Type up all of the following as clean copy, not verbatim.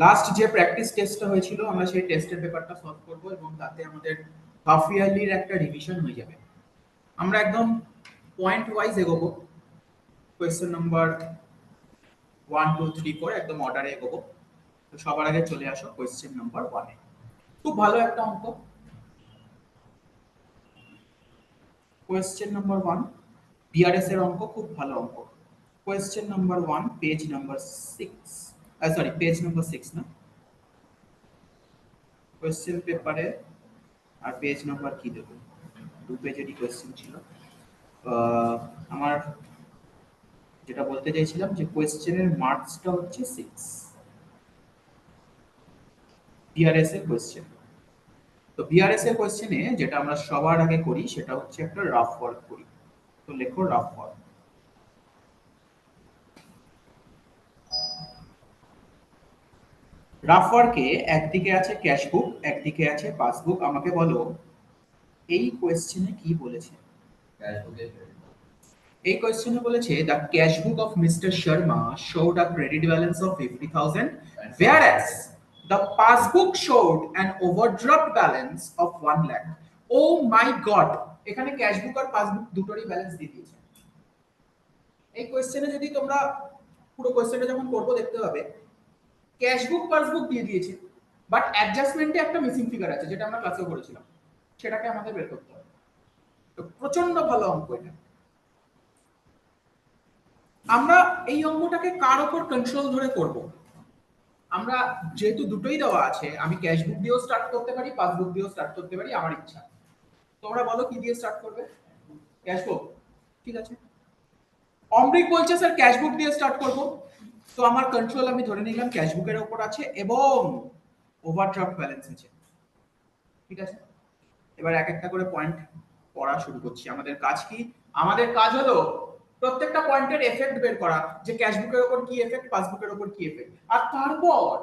Last যে practice টেস্টটা হয়েছিল আমরা সেই টেস্টের পেপারটা সলভ করব এবং তাতে আমাদের হাফ ইয়ারলির একটা রিভিশন হয়ে যাবে। আমরা একদম পয়েন্ট ওয়াইজ এগোবো, কোয়েশ্চেন নাম্বার 1 2 3 4 একদম অর্ডারে এগোবো। তো সবার আগে চলে আসো কোয়েশ্চেন নাম্বার 1 এ। খুব ভালো একটা অঙ্ক, কোয়েশ্চেন নাম্বার 1 বিআরএস এর অঙ্ক, খুব ভালো অঙ্ক। Question number 1 page number 6, sorry page number 6 না, কোয়েশ্চেন পেপারে আর পেজ নাম্বার কি দেব, দু পেজেরই কোয়েশ্চেন ছিল। আমার যেটা বলতে চাইছিলাম যে কোয়েশ্চেনের মার্কসটা হচ্ছে 6, বিআরএস এর কোয়েশ্চেন। তো বিআরএস এর কোয়েশ্চেনে যেটা আমরা সবার আগে করি সেটা হচ্ছে একটা রাফ ওয়ার্ক করি। তো লেখো রাফ ওয়ার্ক। রাফ ওয়ার্কে একদিকে আছে ক্যাশবুক, একদিকে আছে পাসবুক। আমাকে বলো এই কোয়েশ্চেনে কি বলেছে? এই কোয়েশ্চেনে বলেছে the cashbook of mister Sharma showed a credit balance of 50,000 whereas the passbook showed an overdraft balance of 1 lakh. Oh my god, এখানে ক্যাশবুক আর পাসবুক দুটোরই ব্যালেন্স দিয়ে দিয়েছে। এই কোয়েশ্চেনে যদি তোমরা পুরো কোয়েশ্চেনটা যখন করব দেখতে পাবে ক্যাশবুক পাসবুক দিয়ে দিয়েছে, বাট অ্যাডজাস্টমেন্টে একটা মিসিং ফিগার আছে যেটা আমরা ক্লাসেও করেছিলাম, সেটাকে আমাদের বের করতে হবে। তো প্রচন্ড ভালো অঙ্ক এটা। আমরা এই অঙ্কটাকে কার উপর কন্ট্রোল ধরে করব? আমরা যেহেতু দুটোই দেওয়া আছে, আমি ক্যাশবুক দিয়েও স্টার্ট করতে পারি, পাসবুক দিয়েও স্টার্ট করতে পারি, আমার ইচ্ছা। তোমরা বলো কি দিয়ে স্টার্ট করবে? ক্যাশবুক, ঠিক আছে। অমৃক বলছে স্যার ক্যাশবুক দিয়ে স্টার্ট করব, তো আমার কন্ট্রোল আমি ধরে নিলাম ক্যাশবুকের উপর আছে এবং ওভারড্রাফট ব্যালেন্স আছে, ঠিক আছে। এবার এক একটা করে পয়েন্ট পড়া শুরু করছি। আমাদের কাজ কি? আমাদের কাজ হলো প্রত্যেকটা পয়েন্টের এফেক্ট বের করা, যে ক্যাশবুকের উপর কি এফেক্ট, পাসবুকের উপর কি এফেক্ট, আর তারপর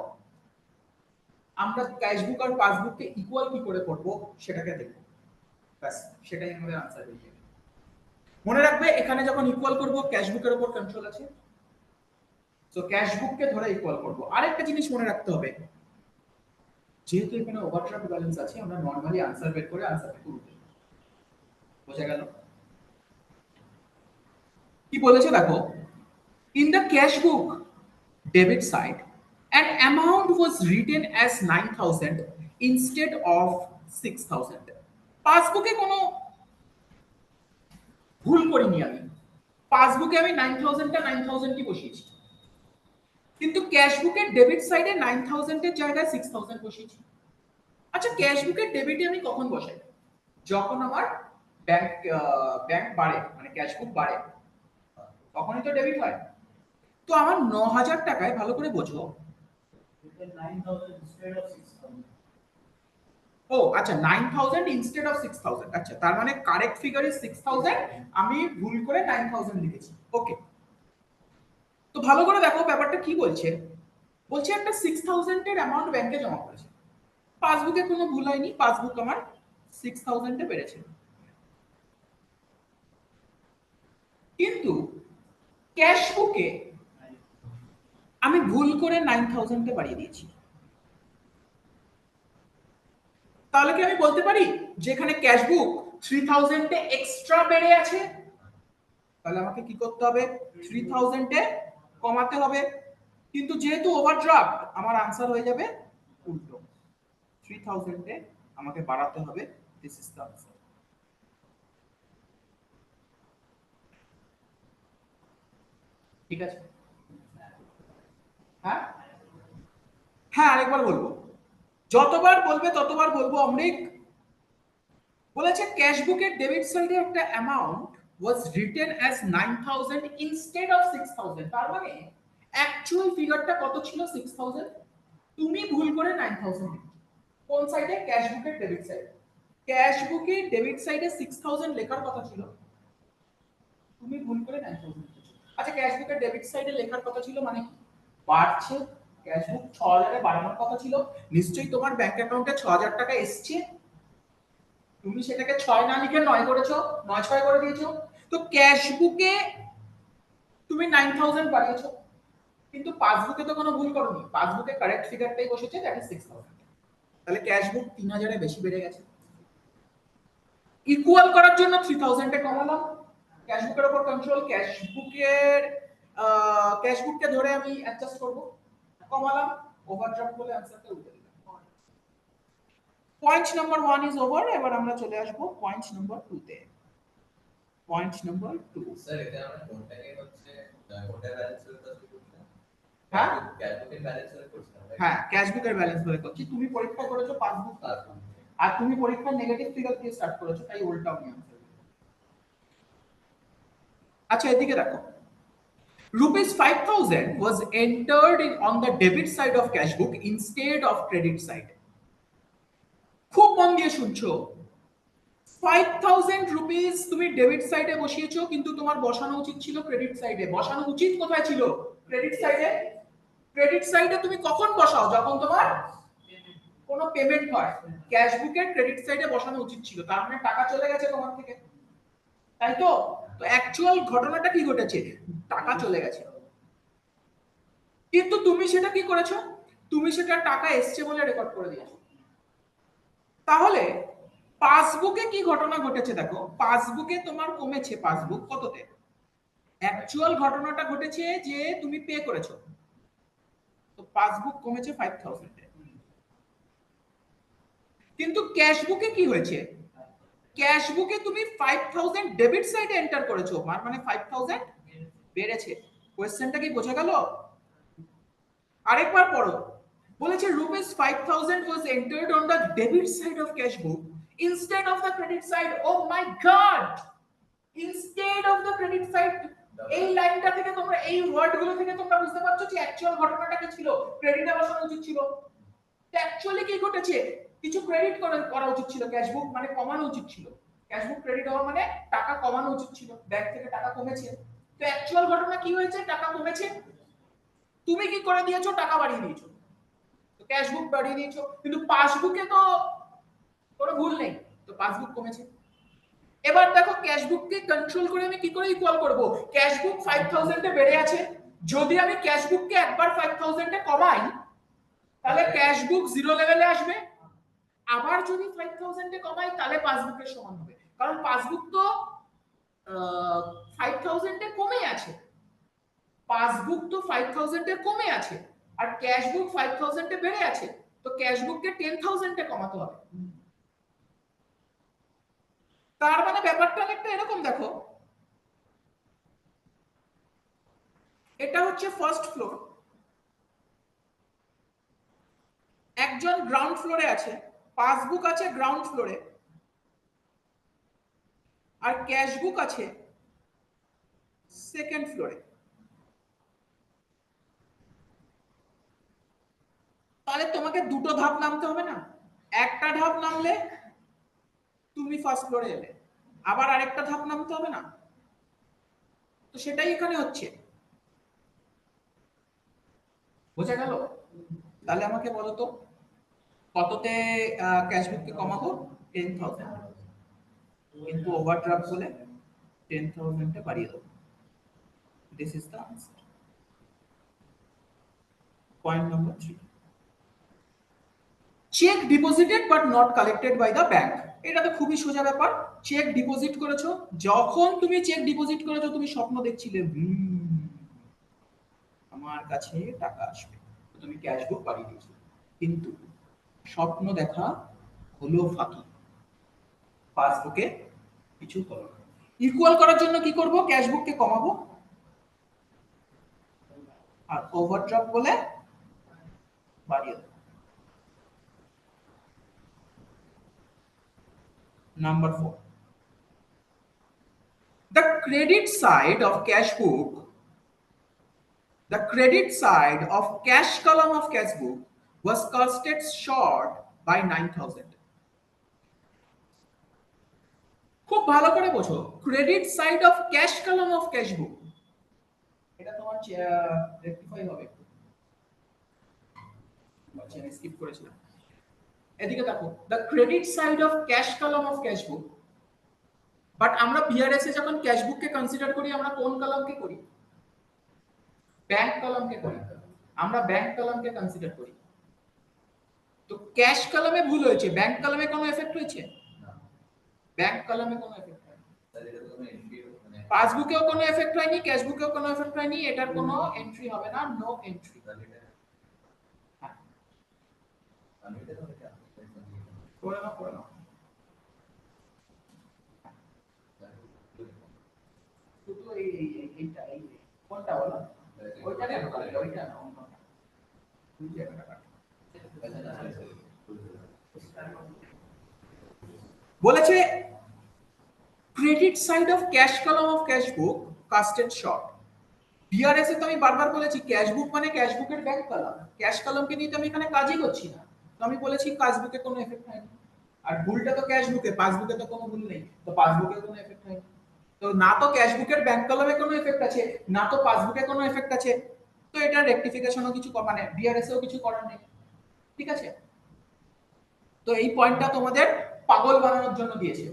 আমরা ক্যাশবুক আর পাসবুককে ইকুয়াল কি করে করব সেটাকে দেখব। ব্যাস, সেটাই আমাদের আনসার হয়ে যাবে। মনে রাখবে এখানে যখন ইকুয়াল করব ক্যাশবুকের উপর কন্ট্রোল আছে, তো ক্যাশবুককে ধরে ইকুয়াল করব। আরেকটা জিনিস মনে রাখতে হবে, যেহেতু এখানে ওভারড্রাফট ব্যালেন্স আছে, আমরা নরমালি আনসার বের করে আনসারটাকে উল্টে দেব। বোঝা গেল? কি বলেছে দেখো, in the cash book debit side an amount was written as 9,000 instead of 6,000. পাসবুকে কোনো ভুল করিনি আমি, পাসবুকে আমি 9,000 টা 9,000 কি বসিয়েছি, কিন্তু ক্যাশবুকের ডেবিট সাইডে 9,000 এর জায়গায় 6,000 বসিয়েছি। আচ্ছা, ক্যাশবুকের ডেবিটে আমি কখন বসাই? যখন আমার ব্যাংক বাড়ে, মানে ক্যাশবুক বাড়ে, তখনই তো ডেবিট হয়। তো আমার 9,000 টাকায়, ভালো করে বোঝো, 9,000 instead of 6,000. ও আচ্ছা, 9,000 instead of 6,000, আচ্ছা তার মানে কারেক্ট ফিগার ইজ 6,000, আমি ভুল করে 9,000 লিখেছি। ওকে, তো ভালো করে দেখো ব্যাপারটা কি বলছে। বলছে একটা 6,000 এর অ্যামাউন্ট ব্যাংকে জমা করেছে, পাসবুকে কোনো ভুল হয়নি, পাসবুক আমার 6,000 এ বেড়েছে, কিন্তু ক্যাশবুকে আমি ভুল করে 9,000 কে বাড়িয়ে দিয়েছি। তাহলে কি আমি বলতে পারি যেখানে ক্যাশবুক 3,000 এ এক্সট্রা বেড়ে আছে, তাহলে আমাকে কি করতে হবে? 3,000 এ কমাতে হবে। কিন্তু যেহেতু ওভারড্রাফট, আমার আনসার হয়ে যাবে উল্টো, 3,000 এ আমাকে বাড়াতে হবে। This is the answer. ঠিক আছে? হ্যাঁ হ্যাঁ, আরেকবার বলবো, যতবার বলবে ততবার বলবো। অমৃক বলেছে ক্যাশবুকের ডেবিট সাইডে একটা amount was written as 9,000 instead of 6,000, তার মানে অ্যাকচুয়াল ফিগারটা কত ছিল? 6,000, তুমি ভুল করে 9,000। কোন সাইডে? ক্যাশবুকের ডেবিট সাইডে। ক্যাশবুকের ডেবিট সাইডে 6,000 লেখার কথা ছিল, তুমি ভুল করে 9,000 লিখেছো। আচ্ছা, ক্যাশবুকের ডেবিট সাইডে লেখার কথা ছিল মানে কি? বাড়ছে, ক্যাশবুক 6,000 এ বাড়ানোর কথা ছিল, নিশ্চয়ই তোমার ব্যাংক অ্যাকাউন্টে 6,000 টাকা এসছে, তুমি সেটাকে 6 না লিখে 9 করেছো, 9 6 করে দিয়েছো। তো ক্যাশবুকে তুমি 9,000 বাড়িয়েছো, কিন্তু পাসবুকে তো কোনো ভুল করনি, পাসবুকে কারেক্ট ফিগারটাই বসেছে, দ্যাট ইজ 6000। তাহলে ক্যাশ বুক 3000 এর বেশি বেড়ে গেছে। ইকুয়াল করার জন্য 3000 এ কমালাম, ক্যাশ বুকের উপর কন্ট্রোল, ক্যাশ বুককে ধরে আমি অ্যাডজাস্ট করব, কমালাম, ওভারড্রাফট বলে অ্যানসারটা উঠে দিলাম। Point number 1 is over. এবার আমরা চলে আসব পয়েন্ট নাম্বার 2 তে। পয়েন্ট নাম্বার 2 স্যার এটা আমরা কোনটাকে হচ্ছে কোনটা ব্যালেন্স করতে করতে হ্যাঁ ক্যাশ বুকের ব্যালেন্স করতে হ্যাঁ ক্যাশ বুকের ব্যালেন্স ধরে করছি। তুমি পরীক্ষা করেছো পাসবুক, আর তুমি পরীক্ষার নেগেটিভ ফিগার দিয়ে স্টার্ট করেছো, তাই উল্টাও নিয়ে আনসার। আচ্ছা এদিকে দেখো, rupees 5000 was entered on the debit side of cash book instead of credit side. খুব মন দিয়ে শুনছো, 5000 রুপিস তুমি ডেবিট সাইডে বসিয়েছো, কিন্তু তোমার বসানো উচিত ছিল ক্রেডিট সাইডে। বসানো উচিত কোথায় ছিল? ক্রেডিট সাইডে। ক্রেডিট সাইডে তুমি কখন বসাও? যখন তোমার কোনো পেমেন্ট হয়। ক্যাশ বুকের ক্রেডিট সাইডে বসানো উচিত ছিল, তার মানে টাকা চলে গেছে তোমার থেকে, তাই তো? তো অ্যাকচুয়াল ঘটনাটা কি ঘটেছে? টাকা চলে গেছে, কিন্তু তুমি সেটা কি করেছো? তুমি সেটা টাকা এসছে বলে রেকর্ড করে দিয়েছো। তাহলে পাসবুকে কি ঘটনা ঘটেছে দেখো, পাসবুকে তোমার কমেছে, পাসবুক কততে? অ্যাকচুয়াল ঘটনাটা ঘটেছে যে তুমি পে করেছো, তো পাসবুক কমেছে 5000 এ। কিন্তু ক্যাশ বুকে কি হয়েছে? ক্যাশ বুকে তুমি 5000 ডেবিট সাইডে এন্টার করেছো, মানে 5000 বেড়েছে। কোশ্চেনটা কি বোঝা গেল? আরেকবার পড়ো, বলেছে rupees 5000 was entered on the debit side of cash book instead of the credit side. Oh my god, instead of the credit side। এই লাইনটা থেকে তোমরা, এই ওয়ার্ডগুলো থেকে তোমরা বুঝতে পারছো যে অ্যাকচুয়াল ঘটনাটা কি ছিল? ক্রেডিটে বসানো উচিত ছিল। তো অ্যাকচুয়ালি কি ঘটেছে? কিছু ক্রেডিট করা উচিত ছিল, ক্যাশ বুক মানে কমানো উচিত ছিল। ক্যাশ বুক ক্রেডিট হওয়া মানে টাকা কমানো উচিত ছিল, ব্যাংক থেকে টাকা কমেছে। তো অ্যাকচুয়াল ঘটনা কি হয়েছে? টাকা কমেছে, তুমি কি করে দিয়েছো? টাকা বাড়িয়ে দিয়েছো, তো ক্যাশ বুক বাড়িয়ে দিয়েছো। কিন্তু পাসবুকে তো কোনো ভুল নেই, তো পাসবুক কমেছে। এবার দেখো ক্যাশ বুককে কন্ট্রোল করে আমি কি করে ইকুয়াল করব? ক্যাশ বুক 5000 এ বেড়ে আছে, যদি আমি ক্যাশ বুককে একবার 5000 এ কমাই, তাহলে ক্যাশ বুক জিরো লেভেলে আসবে। আবার যদি 5000 এ কমাই, তাহলে পাসবুকের সমান হবে, কারণ পাসবুক তো 5000 এ কমে আছে। পাসবুক তো 5000 এ কমে আছে, আর ক্যাশ বুক 5000 এ বেড়ে আছে, তো ক্যাশ বুককে 10000 এ কমাতে হবে। তার মানে ব্যাপারটা অনেকটা এরকম, দেখো এটা হচ্ছে ফার্স্ট ফ্লোর, একজন গ্রাউন্ড ফ্লোরে আছে, পাসবুক আছে গ্রাউন্ড ফ্লোরে, আর ক্যাশ বুক আছে সেকেন্ড ফ্লোরে। তাহলে তোমাকে দুটো ধাপ নামতে হবে না? একটা ধাপ নামলে তুমি ফার্স্ট ফ্লোরে এলে, আবার আরেকটা ধাপ নামতে হবে না? তো সেটাই এখানে হচ্ছে, বোঝা গেল? তাহলে আমাকে বলো তো, কততে ক্যাশ বুককে কমাবো? 10000, কিন্তু ওভারড্রাফট বলে 10000 এ বাড়িয়ে দেবো। This is the answer. Point number 3, cheque deposited but not collected by the bank. এটা তো খুবই সোজা ব্যাপার। চেক ডিপোজিট করেছো, যখন তুমি চেক ডিপোজিট করেছো তুমি স্বপ্ন দেখছিলে আমার কাছে টাকা আসবে, তুমি ক্যাশ বুক বাড়িয়ে দিয়েছো, কিন্তু স্বপ্ন দেখা হলো ফাঁকি, পাসবুকে কিছু হলো না। ইকুয়াল করার জন্য কি করব? ক্যাশ বুককে কমাবো, আর ওভারড্রাফট বলে বাড়িয়ে দেবো। Number 4, the credit side of cash book, the credit side of cash column of cash book was costed short by 9000. খুব ভালো করে বোঝো, credit side of cash column of cash বুক, এটা তোমার রেকটিফাই হবে। আমি স্কিপ করেছিলাম, এদিকে দেখো, the credit side of cash column of cash book. But আমরা বিআরএস এ যখন ক্যাশ বুককে কনসিডার করি, আমরা কোন কলামকে করি? ব্যাংক কলামকে করি, আমরা ব্যাংক কলামকে কনসিডার করি। তো ক্যাশ কলামে ভুল হয়েছে, ব্যাংক কলামে কোনো এফেক্ট হয়েছে না ব্যাংক কলামে কোনো এফেক্ট হয়নি, স্যার এটা তো কোনো এন্ট্রি মানে পাসবুকেও কোনো এফেক্ট হয়নি, ক্যাশ বুকেও কোনো এফেক্ট হয়নি, এটার কোনো এন্ট্রি হবে না, নো এন্ট্রি। তাহলে এটা আমি এটা তো এটা করে নাও করে নাও। শুধু এইটা এই কোনটা বলো, ওইটা কেন কাটলে, ওইটা না অন্যটা, দুই জায়গাটা কাটো। বলেছে credit side of cash column of cash book casted short. BRS এ তো আমি বারবার বলেছি ক্যাশ বুক মানে ক্যাশ বুকের ব্যাংক কলাম, ক্যাশ কলামকে নিয়ে তো আমি এখানে কাজই করছি না, তো আমি বলেছি কাজ বুকে কোনো এফেক্ট হয়নি। আর ভুলটা তো ক্যাশ বুকে, পাসবুকে তো কোনো ভুল নেই, তো পাসবুকে কোনো এফেক্ট হয়নি। তো না তো ক্যাশ বুকের ব্যাংক কলামে কোনো এফেক্ট আছে, না তো পাসবুকে কোনো এফেক্ট আছে, তো এটা রেকটিফিকেশনও কিছু মানে বিআরএস এও কিছু করার নেই। ঠিক আছে, তো এই পয়েন্টটা তোমাদের পাগল বানানোর জন্য দিয়েছে।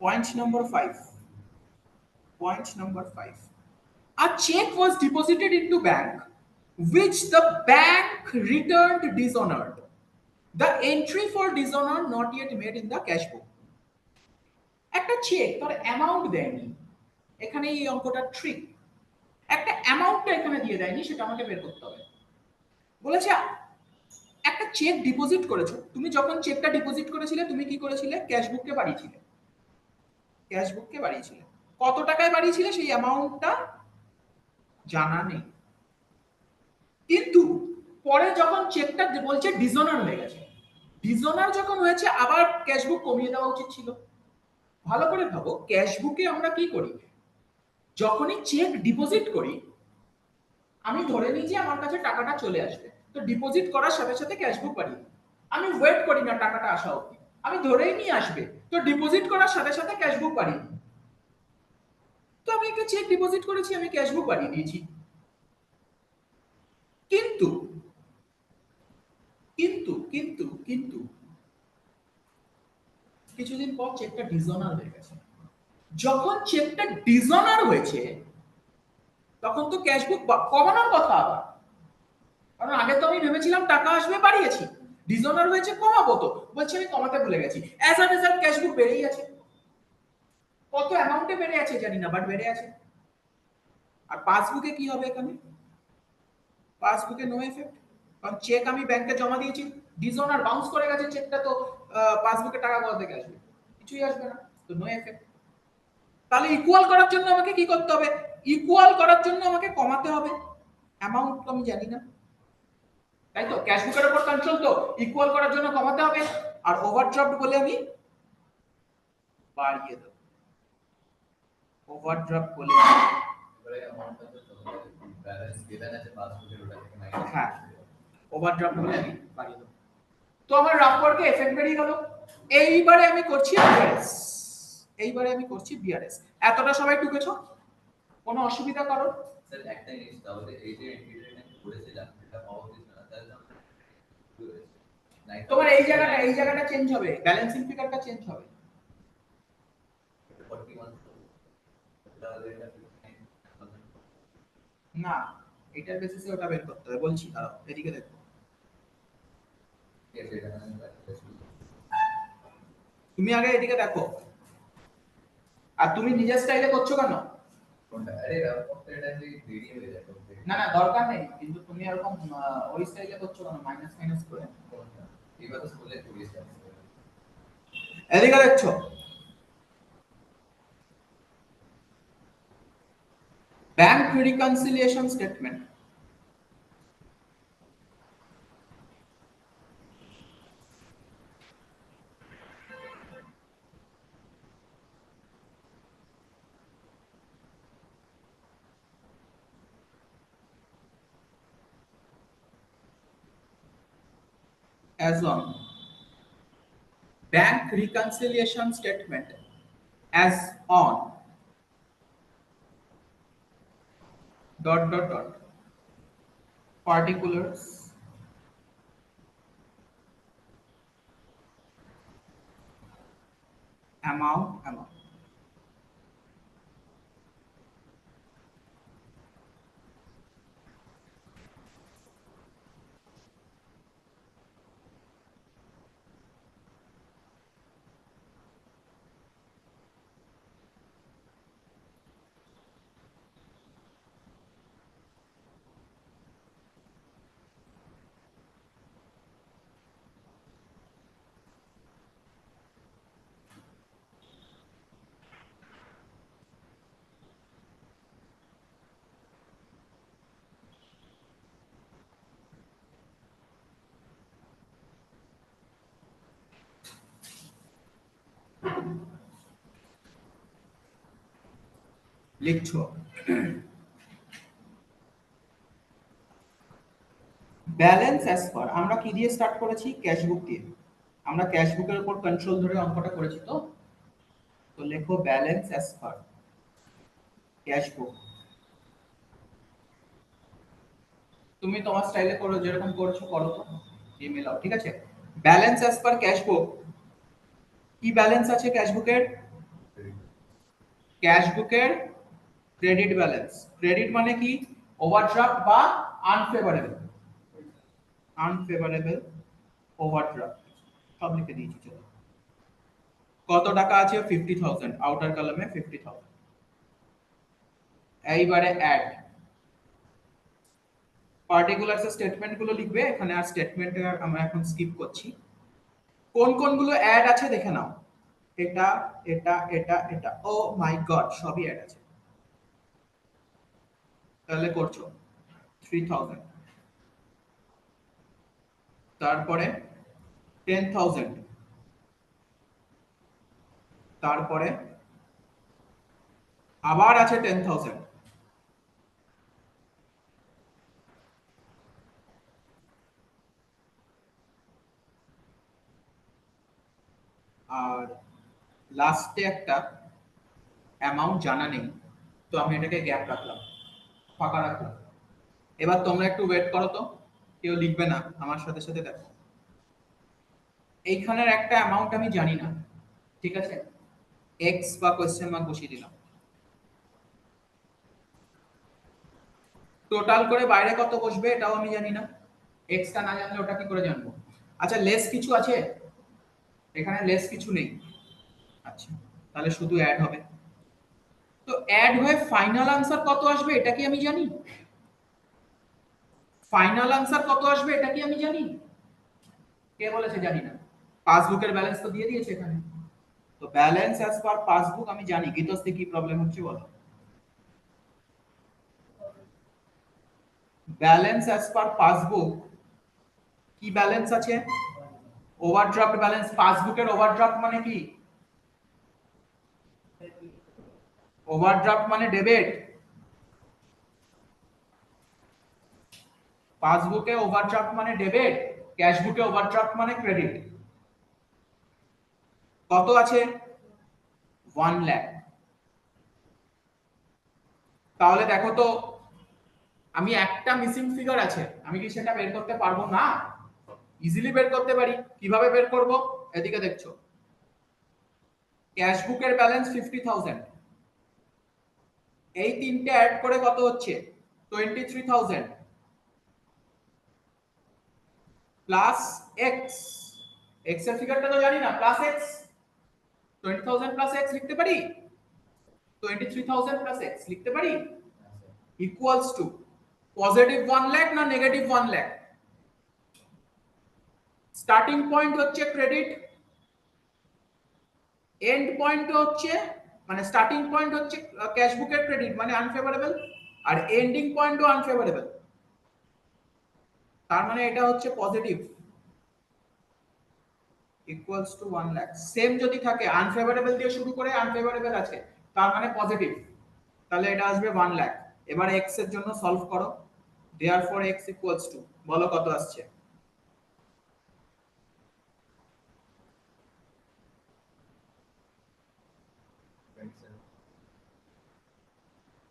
Point number 5, point number 5, a check was deposited into bank which the bank returned dishonored, the entry for dishonor not yet made in the cash book। একটা চেক তার অ্যামাউন্ট দেয়নি, এখানে এই অঙ্কটা ট্রিক, একটা অ্যামাউন্টটা এখানে দিয়ে দেয়নি, সেটা আমাকে বের করতে হবে। বলেছে একটা চেক ডিপোজিট করেছো, তুমি যখন চেকটা ডিপোজিট করেছিলে তুমি কি করেছিলে, ক্যাশ বুককে বাড়িয়েছিলে, ক্যাশ বুককে বাড়িয়েছিলে, কত টাকায় বাড়িয়েছিলে সেই অ্যামাউন্টটা জানা নেই, কিন্তু পরে যখন চেকটা বলছে ডিজোনার হয়ে গেছে, ডিজোনার যখন হয়েছে আবার ক্যাশ বুক কমিয়ে দেওয়া উচিত ছিল। ভালো করে ভাবো, ক্যাশ বুকে আমরা কি করি, যখনই চেক ডিপোজিট করি আমি ধরে নিই যে আমার কাছে টাকাটা চলে আসবে, তো ডিপোজিট করার সাথে সাথে ক্যাশ বুক বাড়িয়ে দিই, আমি ওয়েট করি না টাকাটা আসা অবধি, আমি ধরেই নিয়ে আসবে, তো ডিপোজিট করার সাথে সাথে ক্যাশ বুক বাড়িয়ে দিই। তো আমি একটা চেক ডিপোজিট করেছি, আমি ক্যাশ বুক বাড়িয়ে দিয়েছি, কিন্তু কিন্তু কিন্তু কিন্তু কিছুদিন পর চেকটা ডিজোনার হয়ে গেছে। যখন চেকটা ডিজোনার হয়েছে তখন তো ক্যাশ বুক কমানোর কথা আবার, কারণ আগে তো আমি ভেবেছিলাম টাকা আসবে বাড়িয়েছি, ডিজোনার হয়েছে কমাবো, তো বলছি আমি কমাতে ভুলে গেছি, অ্যাজ আ রেজাল্ট ক্যাশ বুক বেড়েই আছে, কত অ্যামাউন্টে বেড়ে আছে জানি না, বাট বেড়ে আছে। আর পাসবুকে কি হবে এখানে, পাসবুকে নো এফেক্ট, কারণ চেক আমি ব্যাংকে জমা দিয়েছি, ডিজোনার বাউন্স করে গেছে চেকটা, তো পাসবুকে টাকা কোথা থেকে আসবে, কিছুই আসবে না, তো নো এফেক্ট। তাহলে ইকুয়াল করার জন্য আমাকে কি করতে হবে, ইকুয়াল করার জন্য আমাকে কমাতে হবে, অ্যামাউন্ট তো আমি জানি না, তাই তো ক্যাশ বুকের উপর কন্ট্রোল, তো ইকুয়াল করার জন্য কমাতে হবে, আর ওভারড্রাফট বলে আমি বাড়িয়ে দেব, ওভারড্রাফট বলে এবারে অ্যামাউন্টটা তো ব্যালেন্স গিভেন আছে পাসবুকের ওটা থেকে মাইনাস হ্যাঁ ওভারড্রাফট বলে আমি বাড়িয়ে দেব। তো আমার রাফ ওয়ার্কে এফেক্ট বেরিয়ে গেল। এইবারে আমি করছি বিআরএস, এইবারে আমি করছি বিআরএস। এতটা সবাই টুকেছো, কোনো অসুবিধা কারণ? স্যার একটা জিনিস, তাহলে এই যে এন্ট্রিটা করেছিলাম এটা পাওয়া উচিত না, তাহলে তো তোমার এই জায়গাটা চেঞ্জ হবে, ব্যালেন্সিং ফিগারটা চেঞ্জ হবে। 41 তাহলে এটা না, এটার বেসিসে ওটা বের করতে হবে, বলছি দাঁড়াও এদিকে দেখো, তুমি আগে এদিকে দেখো, আর তুমি নিজের স্টাইলে করছো কেন? কোনটা আরে রাফট এটা যে দেরি হয়ে যায় করতে, না না দরকার নেই, কিন্তু তুমি এরকম ওই স্টাইলে করছো কেন, মাইনাস মাইনাস করে? কোনটা এবার তো স্কুলে করিয়েছি এদিকে দেখছো, bank reconciliation statement, as on bank reconciliation statement as on dot particulars amount লিখছো ব্যালেন্স অ্যাজ পার, আমরা কি দিয়ে স্টার্ট করেছি? ক্যাশ বুক দিয়ে। আমরা ক্যাশ বুকের উপর কন্ট্রোল ধরে অঙ্কটা করেছি তো। তো লেখো ব্যালেন্স অ্যাজ পার ক্যাশ বুক। তুমি তোমার স্টাইলে করো, যেরকম করছো করো তো, দিয়ে মেলাও, ঠিক আছে? ব্যালেন্স অ্যাজ পার ক্যাশ বুক। কি ব্যালেন্স আছে ক্যাশ বুকের? ক্যাশ বুকের ক্রেডিট ব্যালেন্স। ক্রেডিট মানে কি? ওভারড্রাফট বা আনফেভারেবল। আনফেভারেবল ওভারড্রাফট সব লিখে দিয়েছি। চলো, কত টাকা আছে? 50,000, আউটার কলামে 50,000। এইবারে অ্যাড পার্টিকুলারস স্টেটমেন্ট গুলো লিখবে এখানে, আর স্টেটমেন্ট আমরা এখন স্কিপ করছি। কোন কোনগুলো অ্যাড আছে দেখে নাও। এটা এটা এটা এটা, ও মাই গড, সবই অ্যাড আছে। তাহলে করছো 3000, তারপরে 10,000, তারপরে আবার আছে 10,000, আর লাস্টে একটা অ্যামাউন্ট জানা নেই, তো আমি এটাকে গ্যাপ রাখলাম, ফাঁকা রাখলাম। এবার তোমরা একটু ওয়েট করো তো, কেউ লিখবে না, আমার সাথে সাথে দেখো। এইখানের একটা অ্যামাউন্ট আমি জানি না, ঠিক আছে? এক্স বা কোয়েশ্চেন মার্ক বসিয়ে দিলাম। টোটাল করে বাইরে কত বসবে এটাও আমি জানি না, এক্সটা না জানলে ওটা কি করে জানবো? আচ্ছা, লেস কিছু আছে? এখানে লেস কিছু নেই। আচ্ছা, তাহলে শুধু অ্যাড হবে। তো অ্যাড হয়ে ফাইনাল আনসার কত আসবে এটা কি আমি জানি? ফাইনাল আনসার কত আসবে এটা কি আমি জানি? কে বলেছে জানি না? পাসবুকের ব্যালেন্স তো দিয়ে দিয়েছে এখানে। তো ব্যালেন্স অ্যাজ পার পাসবুক আমি জানি। গীতস্তে কি প্রবলেম হচ্ছে বলো? ব্যালেন্স অ্যাজ পার পাসবুক কি ব্যালেন্স আছে? Overdraft balance. পাসবুকের ওভারড্রাফট মানে কি? ওভারড্রাফট মানে ডেবিট। পাসবুকে ওভারড্রাফট মানে ডেবিট, ক্যাশ বুকে ওভারড্রাফট মানে ক্রেডিট। কত আছে? 1 লাখ। তাহলে দেখো তো, আমি একটা মিসিং ফিগার আছে, আমি কি সেটা বের করতে পারবো না? ইজিলি বের করতে পারি। কিভাবে বের করব? এদিকে দেখছো, ক্যাশ বুকের ব্যালেন্স 50,000, এই তিনটে অ্যাড করে কত হচ্ছে? 23,000 প্লাস এক্স। এক্স এর ফিগারটা তো জানি না, প্লাস এক্স। 20,000 প্লাস এক্স লিখতে পারি, 23,000 প্লাস এক্স লিখতে পারি, ইকুয়ালস টু পজিটিভ 1 লাখ না নেগেটিভ 1 লাখ? স্টার্টিং পয়েন্ট হচ্ছে ক্রেডিট, এন্ড পয়েন্ট হচ্ছে, মানে স্টার্টিং পয়েন্ট হচ্ছে ক্যাশ বুকের ক্রেডিট মানে আনফেভারেবল, আর এন্ডিং পয়েন্টও আনফেভারেবল, তার মানে এটা হচ্ছে positive, equals to 1 lakh. Same যদি থাকে, আনফেভারেবল দিয়ে শুরু করে আনফেভারেবল আছে, তার মানে পজিটিভ, তাহলে এটা আসবে 1 লাখ। এবার এক্স এর জন্য সলভ করো, দেয়ারফর এক্স ইকুয়ালস টু, বলো কত আসছে?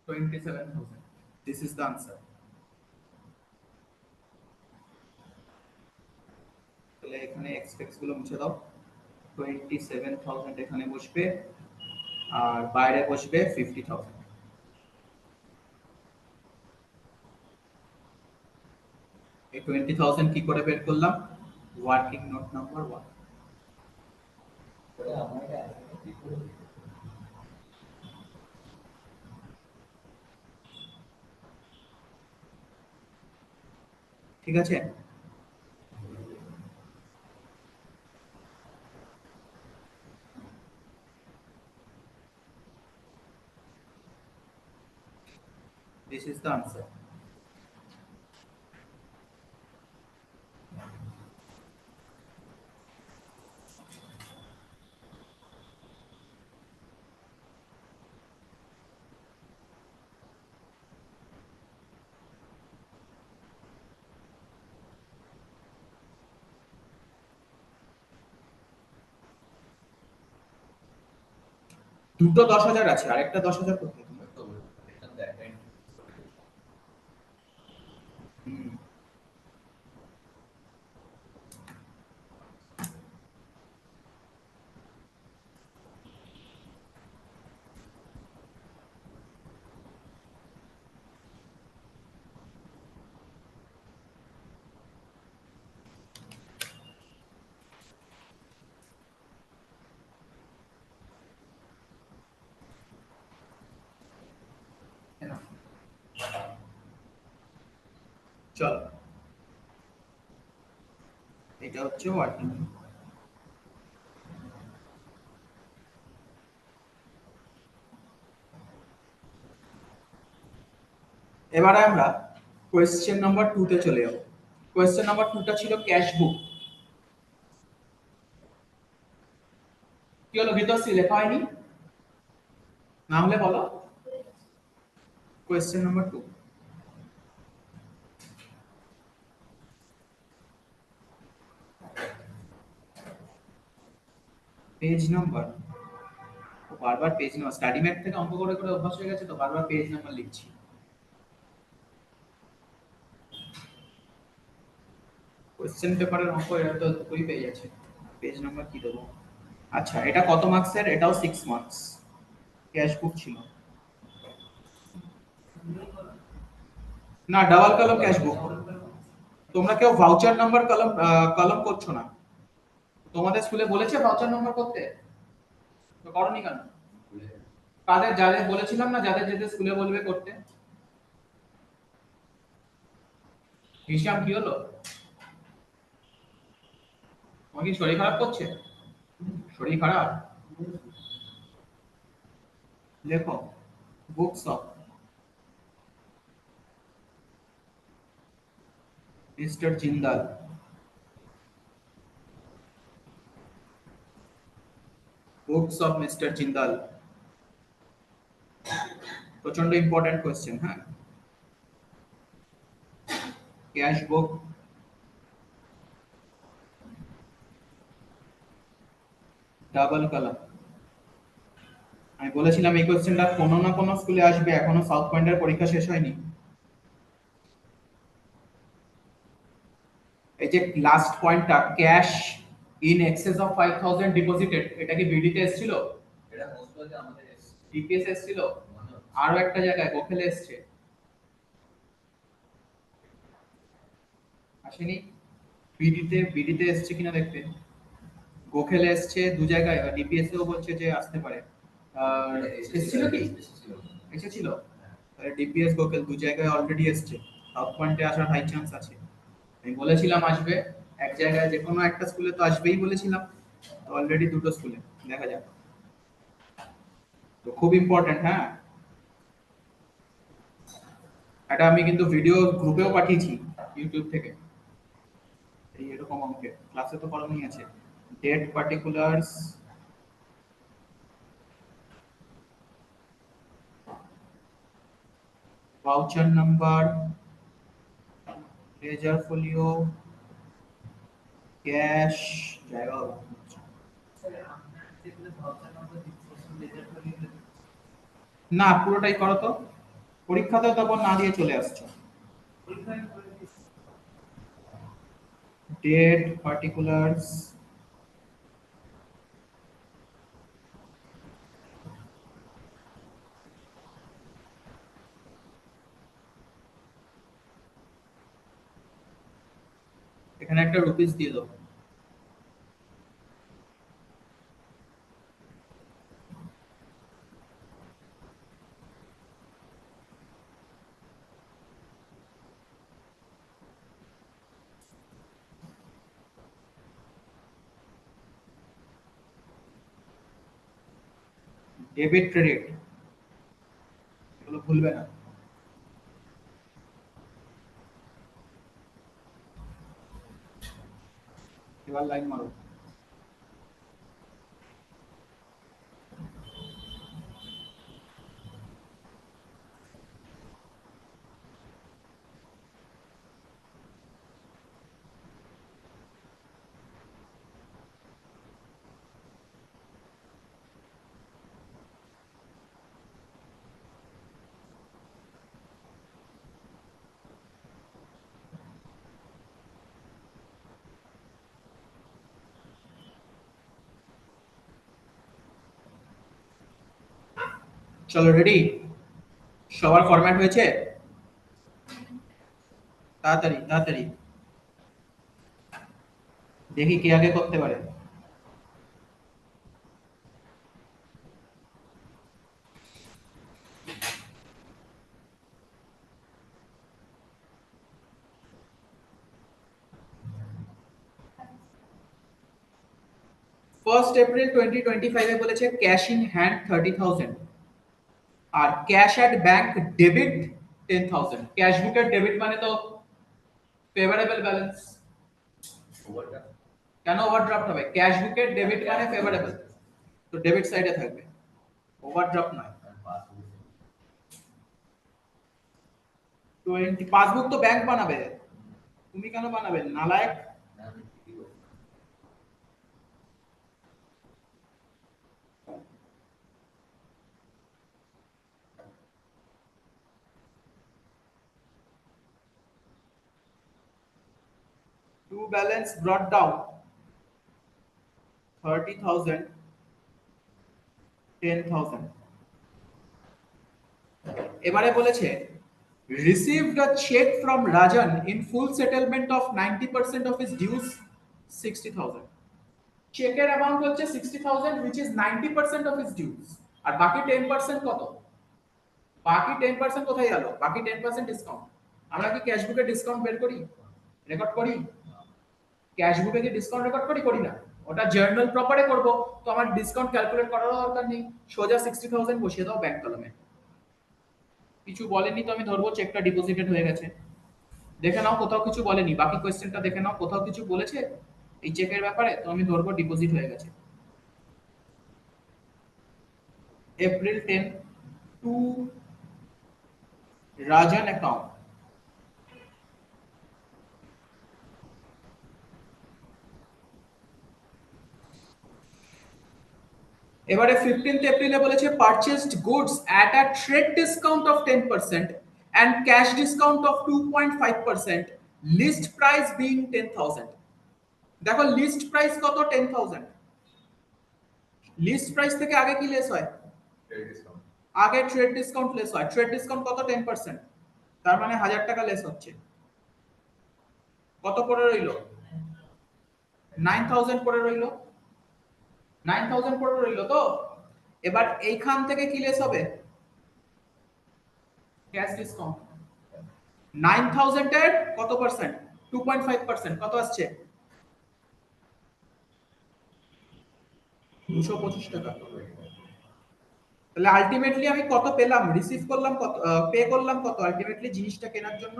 27,000। This is the answer. তাহলে এখানে এক্স টেক্স গুলো মুছে দাও। 27,000 এখানে বসবে, আর বাইরে বসবে 50,000। এই 20,000 কি করে বের করলাম? Working note number 1। ঠিক আছে? This is the answer. দুটো 10,000 আছে, আরেকটা 10,000 কোথায় তোমার? তো এটা দেখেন হুম। চলো, এটা হচ্ছে ওয়ার্কিং। এবারে আমরা কোয়েশ্চেন নাম্বার 2 তে চলে যাব। কোয়েশ্চেন নাম্বার 2 টা ছিল ক্যাশ বুক। কি হলো ভিতরশ্রী, লেখা হয়নি? না হলে বলো। Question number 2, page number. বারবার পেজ নাম্বার, স্টাডি ম্যাট থেকে অঙ্ক করে করে অভ্যাস হয়ে গেছে, তো বারবার পেজ নাম্বার লিখছি। কোয়েশ্চেন পেপারের অঙ্ক এরা তো তুই পেয়ে যাচ্ছে, পেজ নাম্বার কি দেবো? আচ্ছা, এটা কত মার্কসের? এটাও 6 মার্কস। ক্যাশ বুক ছিল না, ডাবল কলম ক্যাশ বুক। তোমরা কেউ ভাউচার নাম্বার কলম কলম করছো না? তোমাদের স্কুলে বলেছে ভাউচার নাম্বার করতে? তো করনি কেন? কাদের, যাদের বলেছিলাম না, যাদের যাদের স্কুলে বলবে করতে। হিসাব কি হলো? তোমার কি শরীর খারাপ করছে? শরীর খারাপ? লেখো books of mister Jindal. Books of mister Jindal. প্রচন্ড ইম্পর্টেন্ট কোয়েশ্চেন, হ্যাঁ। ক্যাশ বুক, ডাবল কলম। আমি বলেছিলাম এই কোয়েশ্চেনটা কোনো না কোনো স্কুলে আসবে, এখনো সাউথ পয়েন্টের পরীক্ষা শেষ হয়নি। এই যে লাস্ট পয়েন্টটা, cash in access of 5,000 deposited, এটা কি বিডিতে এসেছিল? এটা মোস্ট প্রবাবলি আমাদের ডিপিএস এসেছিল? মনে হচ্ছে। আরো একটা জায়গায় গোখেলে এসেছে, আসেনি? বিডিতে এসেছে কিনা দেখতে। গোখেলে এসেছে দু জায়গায়, ডিপিএস এও বলছে যে আসতে পারে। আর এসেছিল কি? এসেছিল? ডিপিএস গোখেল দু জায়গায় অলরেডি এসেছে, সাউথ পয়েন্টে আসার হাই চান্স আছে। আমি বলেছিলাম আসবে, এক জায়গায় যে কোনো একটা স্কুলে তো আসবেই বলেছিলাম, তো অলরেডি দুটো স্কুলে, দেখা যাক। তো খুব ইম্পর্টেন্ট, হ্যাঁ। এটা আমি কিন্তু ভিডিও গ্রুপেও পাঠিয়েছি ইউটিউব থেকে। এই এরকম অঙ্কে ক্লাসে তো করানোই আছে। Date particulars, voucher number, ledger folio, cash, জায়গা হবে। না, পুরোটাই করো তো, পরীক্ষাতেও তখন না দিয়ে চলে আসছো। ডেট পার্টিকুলার্স, এখানে একটা রুপিস দিয়ে দাও। ডেবিট ক্রেডিট, এগুলো ভুলবে না। এবার লাইন মারো। চলো রেডি, সবার ফরম্যাট হয়েছে? তাড়াতাড়ি তাড়াতাড়ি দেখি কে আগে করতে পারে। ফার্স্ট এপ্রিল 2025 এ বলেছে ক্যাশ ইন হ্যান্ড 30,000 আর cash at bank debit 10,000। Cash বুকের ডেবিট মানে তো ফেভারেবল ব্যালেন্স। ওভারড্রাফট কেন ওভারড্রাফট হবে? ক্যাশ বুকের ডেবিট মানে ফেভারেবল, তো ডেবিট সাইডে থাকবে, ওভারড্রাফট নয়। আর পাসবুক 20 পাসবুক তো ব্যাংক বানাবে, তুমি কেন বানাবে নালায়ক? না আমি কি বলবো 2 balance brought down 30,000 10,000। এবারে বলেছে received a check from Rajan in full settlement of 90% of his dues 60,000। চেকের অ্যামাউন্ট হচ্ছে 60,000 which is 90% of his dues, আর বাকি 10% কত? বাকি 10% কোথায় গেল? বাকি 10% ডিসকাউন্ট। আমরা কি ক্যাশ বুকে ডিসকাউন্ট বের করি, রেকর্ড করি? ক্যাশ বুকে কি ডিসকাউন্ট রেকর্ড করি? করি না। ওটা জার্নাল প্রপারে করব, তো আমার ডিসকাউন্ট ক্যালকুলেট করার দরকার নেই, সোজা 60,000 বসিয়ে দাও ব্যাংক কলমে। কিছু বলেনি তো আমি ধরবো চেকটা ডিপোজিটেড হয়ে গেছে। দেখে নাও কোথাও কিছু বলেনি, বাকি কোশ্চেনটা দেখে নাও কোথাও কিছু বলেছে এই চেকের ব্যাপারে, তো আমি ধরবো ডিপোজিট হয়ে গেছে। April 10 to Rajan account. এবারে 15th এপ্রিলে বলেছে purchased goods at a trade discount of 10% and cash discount of 2.5%, list price being 10,000। দেখো লিস্ট প্রাইস কত? 10,000। লিস্ট প্রাইস থেকে আগে কি লেস হয়? ট্রেড ডিসকাউন্ট আগে ট্রেড ডিসকাউন্ট লেস হয়। ট্রেড ডিসকাউন্ট কত? 10%, তার মানে 1000 টাকা লেস হচ্ছে। কত পড়ে রইল? 9,000 পড়ে রইল, 9,000 পড়ে রইল। তো এবার এইখান থেকে কি লেস হবে? Cash discount. 9,000 এর কত পার্সেন্ট? 2.5%, কত আসছে? 225 টাকা। তাহলে আলটিমেটলি আমি কত পেলাম, রিসিভ করলাম কত, পে করলাম কত আলটিমেটলি জিনিসটা কেনার জন্য?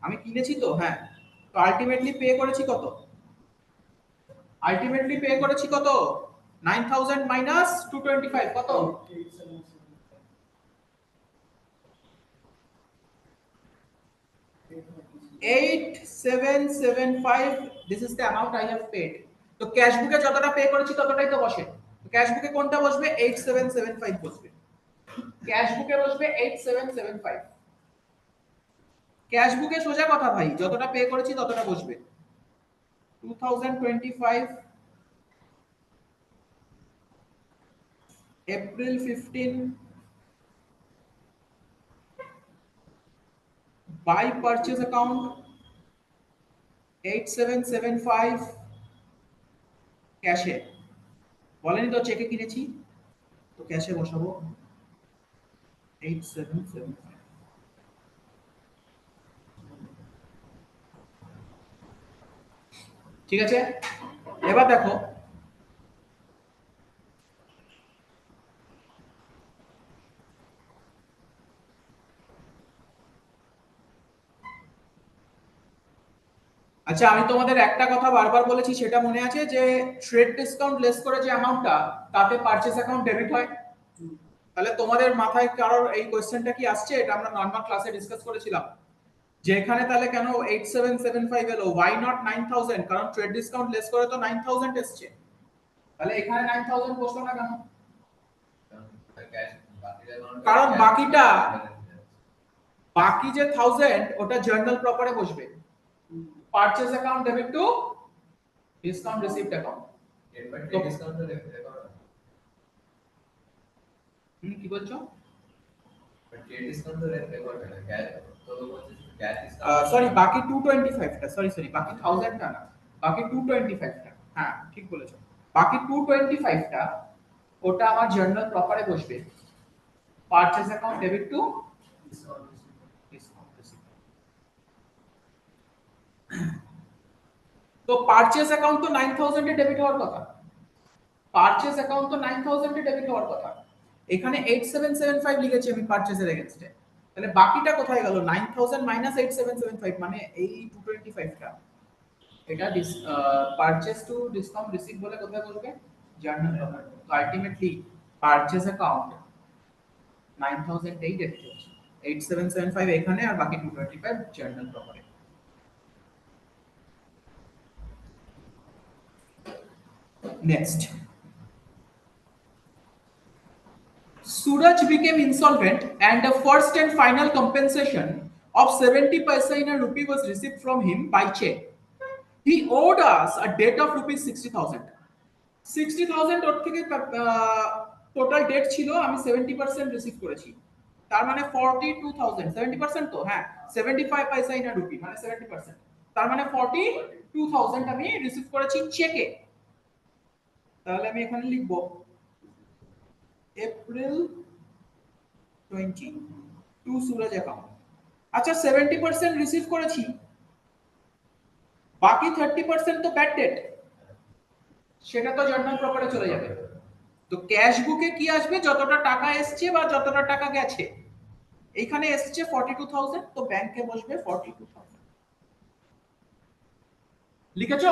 আমি কিনেছি তো, হ্যাঁ, তো আলটিমেটলি পে করেছি কত? আলটিমেটলি পে করেছি কত? 9,000 মাইনাস 225 কত? 8775। This is the amount I have paid. তো ক্যাশ বুকে যতটা পে করেছি ততটাই তো বসে। তো ক্যাশ বুকে কোনটা বসবে? 8775 বসবে। ক্যাশ বুকে বসবে 8775। ক্যাশ বুকে সোজা কথা ভাই, যতটা পে করেছি ততটা বসবে। 2025 এপ্রিল 15 বাই পারচেজ অ্যাকাউন্ট 8775 ক্যাশে। বলেনি তো চেকে কিনেছি, তো ক্যাশে বসাবো 8775। ঠিক আছে, এবার দেখো আচ্ছা, আমি তোমাদের একটা কথা বারবার বলেছি, সেটা মনে আছে যে ট্রেড ডিসকাউন্ট লেস করে যে অ্যামাউন্টটা, তাতে পারচেজ অ্যাকাউন্ট ডেবিট হয়। তাহলে তোমাদের মাথায় কারোর এই কোশ্চেনটা কি আসছে? এটা আমরা নরমাল ক্লাসে ডিসকাস করেছিলাম যে এখানে তাহলে কেন 8775 এলো, why not 9,000? কারণ ট্রেড ডিসকাউন্ট লেস করে তো 9,000 এসছে, তাহলে এখানে 9,000 বসলো না কেন? ক্যাশ বাকিটা কারণ বাকিটা, বাকি যে 1000 ওটা জার্নাল প্রপারে বসবে, purchase account debit two discount received account. Trade discount তো রেখে কি বলছো? बट ये डिस्काउंट तो रहते हैं और क्या तो वो क्या সরি डिस्काउंट বাকি 225টা, সরি বাকি 1000টা না, বাকি 225টা, হ্যাঁ ঠিক বলেছো, বাকি 225টা ওটা আমার জার্নাল প্রপারে বসবে, purchase account debit two discount. তো পারচেজ অ্যাকাউন্ট তো 9000 এ ডেবিট হওয়ার কথা, পারচেজ অ্যাকাউন্ট তো 9000 এ ডেবিট হওয়ার কথা, এখানে 8775 লিখেছি আমি পারচেজের এগেইনস্টে, তাহলে বাকিটা কোথায় গেল? 9000 মাইনাস 8775 মানে এই 225টা, এটা পারচেজ টু ডিসকাউন্ট রিসিভ বলে কোথায় বলবে? Journal proper. তো আলটিমেটলি পারচেজ অ্যাকাউন্ট 9000 এই ডেবিট হচ্ছে, 8775 এখানে আর বাকি 225 জার্নাল প্রপারে। Next, Suraj became insolvent and the first and final compensation of 70 paisa in a rupee was received from him by check. He owed us a debt of rupees 60,000. 60,000 ওর থেকে total date ছিল, আমি 70% receive করেছি, তার মানে 42,000, 70% তো হ্যাঁ 75 পয়সা in a rupee মানে 70%, তার মানে 42,000 আমি রিসিভ করেছি চেকে। তাহলে আমি এখানে লিখব এপ্রিল 20 টু সুরজ অ্যাকাউন্ট। আচ্ছা 70% রিসিভ করেছি, বাকি 30% তো ব্যাড ডেট, সেটা তো জার্নাল প্রপারে চলে যাবে। তো ক্যাশ বুকে কি আসবে? যতটা টাকা এসছে বা যতটা টাকা গেছে, এইখানে এসছে 42,000, তো ব্যাংকে বসবে 42,000। লিখেছো?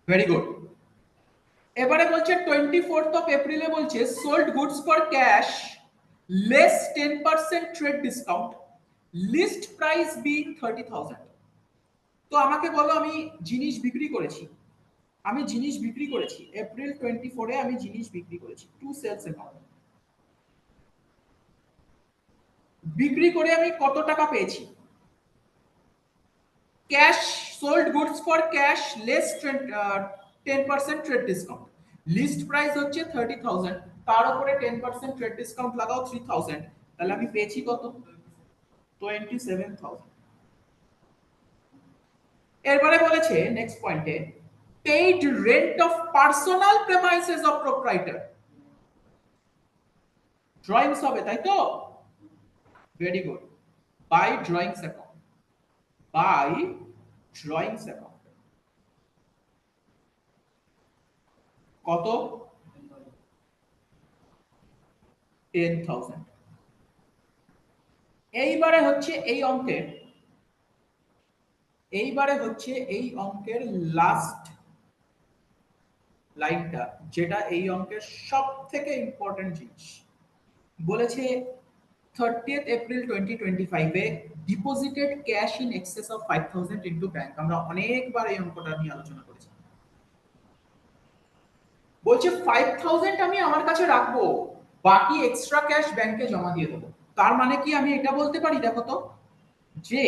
Very good. এবারে বলছে 24th অফ এপ্রিলে বলছে sold goods for cash less 10% trade discount, list price being 30,000। তো আমাকে বলো আমি জিনিস বিক্রি করেছি, আমি জিনিস বিক্রি করেছি এপ্রিল 24 এ আমি জিনিস বিক্রি করেছি, টু সেলস অ্যাকাউন্ট, বিক্রি করে আমি কত টাকা পেয়েছি? Cash sold goods for cash less 10% trade discount, list price হচ্ছে 30,000, তার উপরে 10% ট্রেড ডিসকাউন্ট লাগাও 3,000, তাহলে আমি পেয়েছি কত? 27,000। এরপরে বলেছে নেক্সট পয়েন্টে paid rent of personal premises of proprietor, drawings হবে তাই তো? Very good, by drawings account, by drawings account কত? 10,000। এইবারে হচ্ছে এই অঙ্কের লাস্ট লাইনটা, যেটা এই অঙ্কের সব থেকে ইম্পর্টেন্ট জিনিস। বলেছে 30th April 2025 A deposited cash in access of 5,000 into bank. আমরা অনেকবার এই অঙ্কটা নিয়ে আলোচনা করেছি। বলছে 5,000 আমি আমার কাছে রাখবো, বাকি এক্সট্রা ক্যাশ ব্যাংকে জমা দিয়ে দেবো। তার মানে কি আমি এটা বলতে পারি, দেখো তো, যে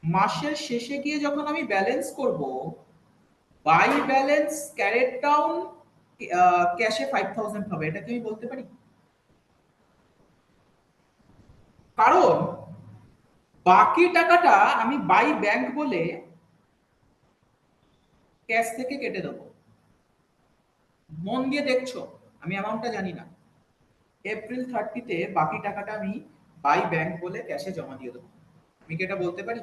মাসের শেষে গিয়ে যখন আমি ব্যালেন্স করব, বাই ব্যালেন্স ক্যারেট ডাউন ক্যাশে 5,000 হবে, এটা কি আমি বলতে পারি? কারণ বাকি টাকাটা আমি বাই ব্যাংক বলে ক্যাশ থেকে কেটে দেবো। মন দিয়ে দেখছো, আমি অ্যামাউন্টটা জানি না, এপ্রিল 30 তে বাকি টাকাটা আমি বাই ব্যাংক বলে ক্যাশে জমা দিয়ে দেবো, আমি কি এটা বলতে পারি?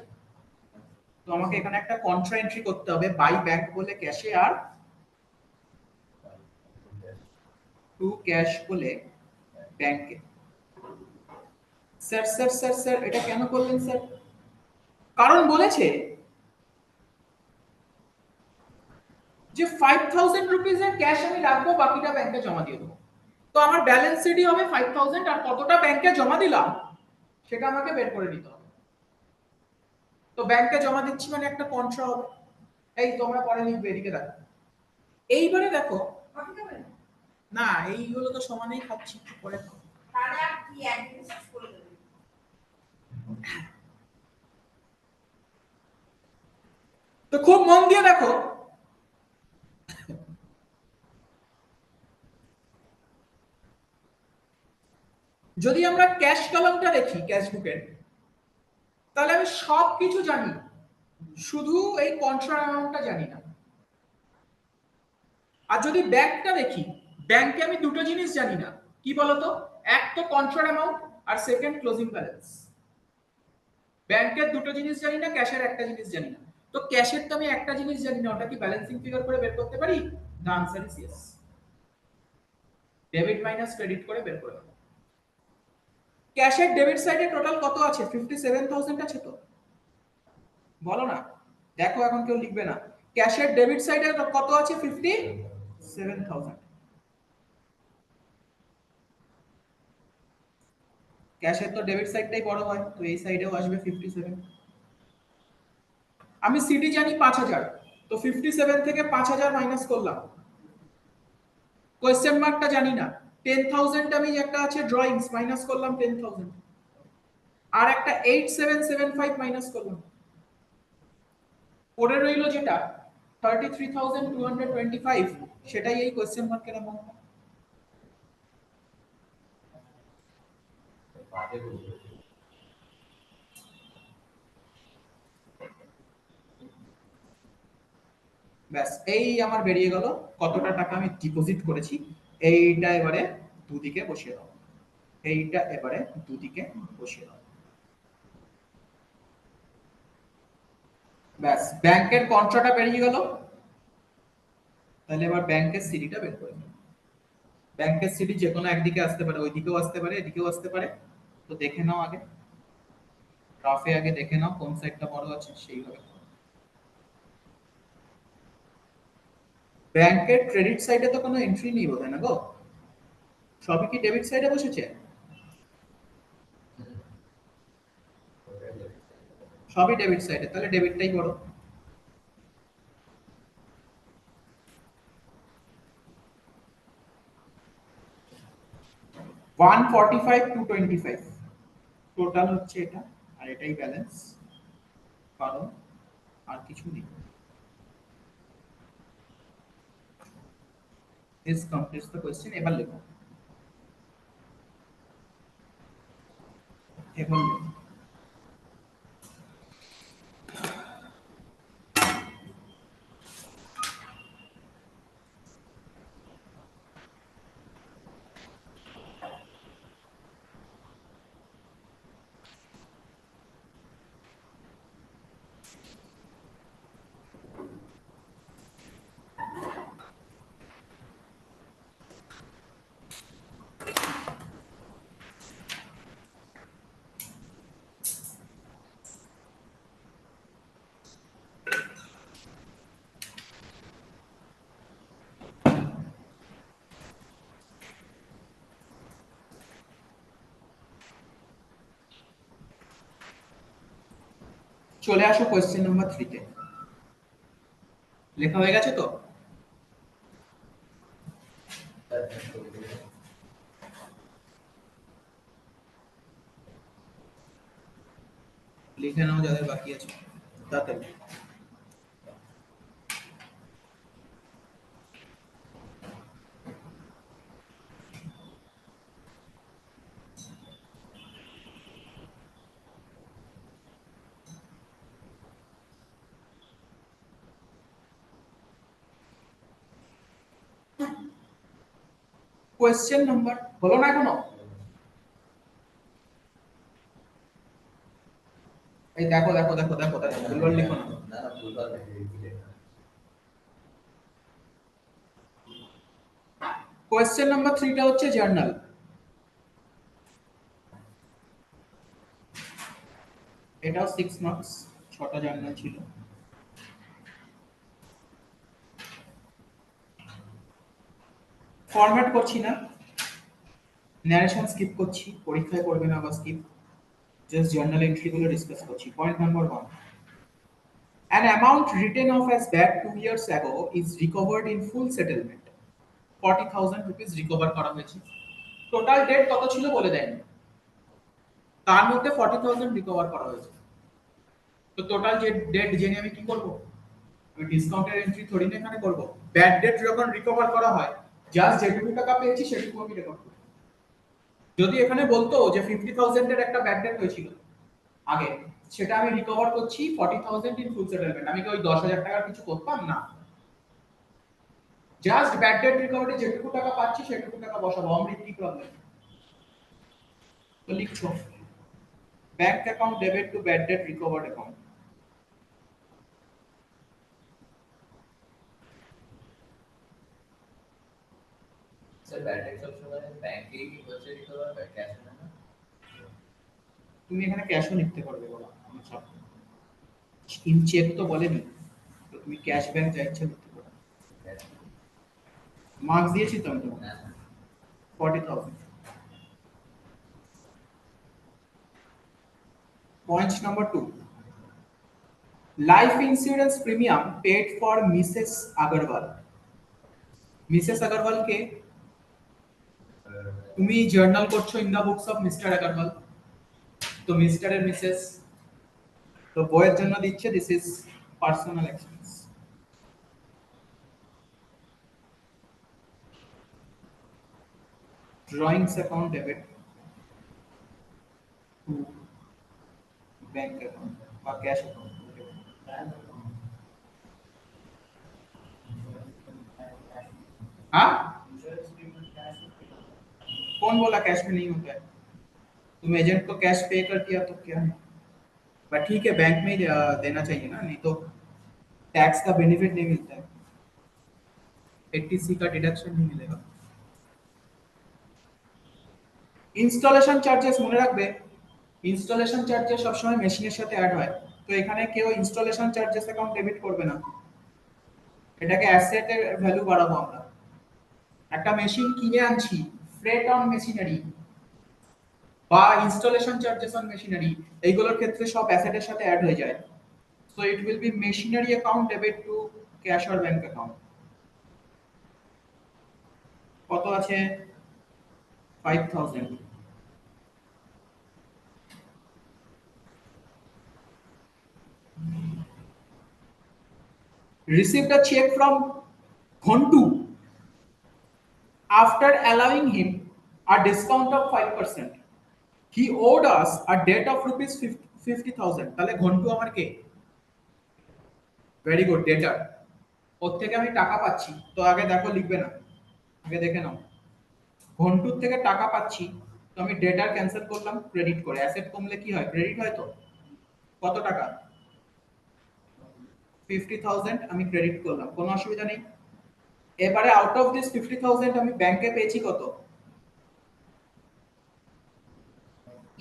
তো আমাকে এখানে একটা কন্ট্রা এন্ট্রি করতে হবে, বাই ব্যাংক বলে ক্যাশে আর টু ক্যাশ বলে ব্যাংকে। স্যার স্যার স্যার স্যার এটা কেন করলেন স্যার? কারণ বলেছে যে 5,000 রুপিস এর ক্যাশ আমি রাখবো, বাকিটা ব্যাংকে জমা দিয়ে দেবো। তো আমার ব্যালেন্স শিটই হবে 5,000, আর কতটা ব্যাংকে জমা দিলাম সেটা আমাকে বের করে নিতে হবে। তো ব্যাংকে জমা দিচ্ছি মানে একটা কন্ট্রা হবে। এই তোমরা পরে লিখবে, এদিকে দেখো। এইবারে দেখো, না এইগুলো তো সমানেই খাচ্ছি, পরে খাও। তাহলে আর কি একদিন শেষ করে দেবে। তো খুব মন দিয়ে দেখো, যদি আমরা ক্যাশ কলামটা দেখি ক্যাশ বুকের, তাহলে আমি সব কিছু জানি, শুধু এই কন্ট্রা অ্যামাউন্টটা জানি না। আর যদি ব্যাংকটা দেখি, ব্যাংকে আমি দুটো জিনিস জানি না, কি বলতো? এক তো কন্ট্রা অ্যামাউন্ট, আর সেকেন্ড ক্লোজিং ব্যালেন্স। ব্যাংকের দুটো জিনিস জানি না, ক্যাশের একটা জিনিস জানি না। তো ক্যাশের তো আমি একটা জিনিস জানি না, ওটা কি ব্যালেন্সিং ফিগার করে বের করতে পারি? The answer is yes. Debit minus credit করে বের করে দেবো। ক্যাশের ডেবিট সাইডে টোটাল কত আছে? 57,000 আছে তো? বলো না, দেখো এখন কেউ লিখবে না। ক্যাশের ডেবিট সাইডে কত আছে? 57,000। ক্যাশের তো ডেবিট সাইডটাই বড় হয়, তো এই সাইডেও আসবে 57। আমি সিডি জানি 5,000, তো 57 থেকে 5,000 মাইনাস করলাম। কোয়েশ্চেন মার্কটা জানি না, 10,000 আমি একটা আছে ড্রয়িংস, মাইনাস করলাম 10,000। আর একটা 8775 মাইনাস করলাম। পড়ে রইল যেটা 33,225, সেটাই এই কোয়েশ্চেন মার্কের অ্যামাউন্ট। বাজে বলবো। ব্যাস, এই আমার বেরিয়ে গেল কতটা টাকা আমি ডিপোজিট করেছি। এইটা এবারে দুদিকে বসিয়ে দাও, এইটা এবারে দুদিকে বসিয়ে দাও। ব্যাস, ব্যাংকের কন্ট্রাটা বেরিয়ে গেল। তাহলে এবার ব্যাংকের সিডিটা বের করে নিই। ব্যাংকের সিডি যে কোনো একদিকে আসতে পারে, ওইদিকেও আসতে পারে, এদিকেও আসতে পারে। তো দেখে নাও আগে, গ্রাফে আগে দেখে নাও কোন সাইডটা বড় আছে, সেইভাবে। ব্যাংকের ক্রেডিট সাইডে তো কোনো এন্ট্রি নেই বোধহয় না গো, সবই কি ডেবিট সাইডে বসেছে? সবই ডেবিট সাইডে, তাহলে ডেবিটটাই বড়। ওয়ান 45,225 টোটাল হচ্ছে এটা, আর এটাই ব্যালেন্স, কারণ আর কিছু নেই। This completes the question. এবার লেখো, এবার লেখো। চলে আসো কোয়েশ্চেন নাম্বার 3 তে। লেখা হয়ে গেছে তো? লিখে নাও যাদের বাকি আছে তাড়াতাড়ি। কোয়েশ্চেন নাম্বার হলো না এখনো? এই দেখো দেখো দেখো দেখো দেখো, ভুলভাল লিখো না। না না ভুলভাল লিখে কোয়েশ্চেন নাম্বার 3 টা হচ্ছে জার্নাল। এটাও 6 মার্কস, 6টা জার্নাল ছিল। ফরম্যাট করছি না, ন্যারেশন স্কিপ করছি, পরীক্ষায় করবে না বা স্কিপ, জাস্ট জার্নাল এন্ট্রি গুলো ডিসকাস করছি। Point number 1, an amount written off as bad 2 years ago is recovered in full settlement. 40,000 rupees recover করা হয়েছে। টোটাল ডেট কত ছিল বলে দেয়নি, তার মধ্যে 40,000 রিকভার করা হয়েছে। তো টোটাল যে ডেট জেনে আমি কি করব? আমি ডিসকাউন্টের এন্ট্রি থোড়ি না এখানে করব। ব্যাড ডেট যখন রিকভার করা হয়, জাস্ট যেটুকু টাকা পেয়েছি সেটুকু আমি রেকর্ড করব। যদি এখানে বলতো যে 50,000 এর একটা ব্যাড ডেট হয়েছিল আগে, সেটা আমি রিকভার করছি 40,000 ইন ফুল সেটেলমেন্ট, আমি কি ওই 10,000 টাকার কিছু করতাম না? জাস্ট ব্যাড ডেট রিকভারি যেটুকু টাকা পাচ্ছি সেটুকু টাকা বসাবো, আমার কি প্রবলেম? তো লিখছো bank account debit two bad date recovered account. Sir battery সব সময় ব্যাংকে কি হচ্ছে রিকভার হয় ক্যাশ না? তুমি এখানে ক্যাশও নিতে পারবে বলো, আচ্ছা ইন চেক তো বলেনি, তো তুমি ক্যাশ ব্যাংক যা ইচ্ছা নিতে পারো। মার্কস দিয়েছি তো আমি তোমাকে 40,000। Point number 2. Life insurance premium paid for Mrs. Agarwal. Mrs. Agarwal কে? তুমি জার্নাল করছো in the books of mister Agarwal, তো মিস্টার এর মিসেস, তো বইয়ের জন্য দিচ্ছে this is personal expense. Drawings account debit to bank account বা ক্যাশ অ্যাকাউন্ট। हाँ कौन बोला कैश में नहीं होता है? तुम एजेंट को कैश पे कर दिया तो क्या है, बट ठीक है बैंक में ही देना चाहिए ना, नहीं तो टैक्स का बेनिफिट नहीं मिलता है, 80C का डिडक्शन नहीं मिलेगा। ইনস্টলেশন চার্জেস মনে রাখবে, ইনস্টলেশন চার্জেস সবসময় মেশিনের সাথে অ্যাড হয়, তো এখানে কেউ ইনস্টলেশন চার্জেস অ্যাকাউন্ট ডেবিট করবে না, এটাকে অ্যাসেটের ভ্যালু বাড়াবো আমরা। একটা মেশিন কিনে আনছি, ফ্রেট অন মেশিনারি বা ইনস্টলেশন চার্জেস অন মেশিনারি, এইগুলোর ক্ষেত্রে সব অ্যাসেটের সাথে অ্যাড হয়ে যায়, so it will be machinery account debit to cash or bank account. কত আছে? 5,000। Received a check from Hontu after allowing him a discount of 5%. He owed us a debt of rupees 50,000. তাহলে ঘন্টু আমার কে? Very good, ডেটার। ওর থেকে আমি টাকা পাচ্ছি, তো আগে দেখো লিখবে না, আগে দেখে নাও। ঘন্টুর থেকে টাকা পাচ্ছি, তো আমি ডেটার ক্যান্সেল করলাম ক্রেডিট করে, অ্যাসেট কমলে কি হয়? ক্রেডিট হয়। তো কত টাকা? 50,000 আমি ক্রেডিট করলাম, কোনো অসুবিধা নেই। এবারে আউট অফ দিস 50,000 আমি ব্যাংকে পেয়েছি কত?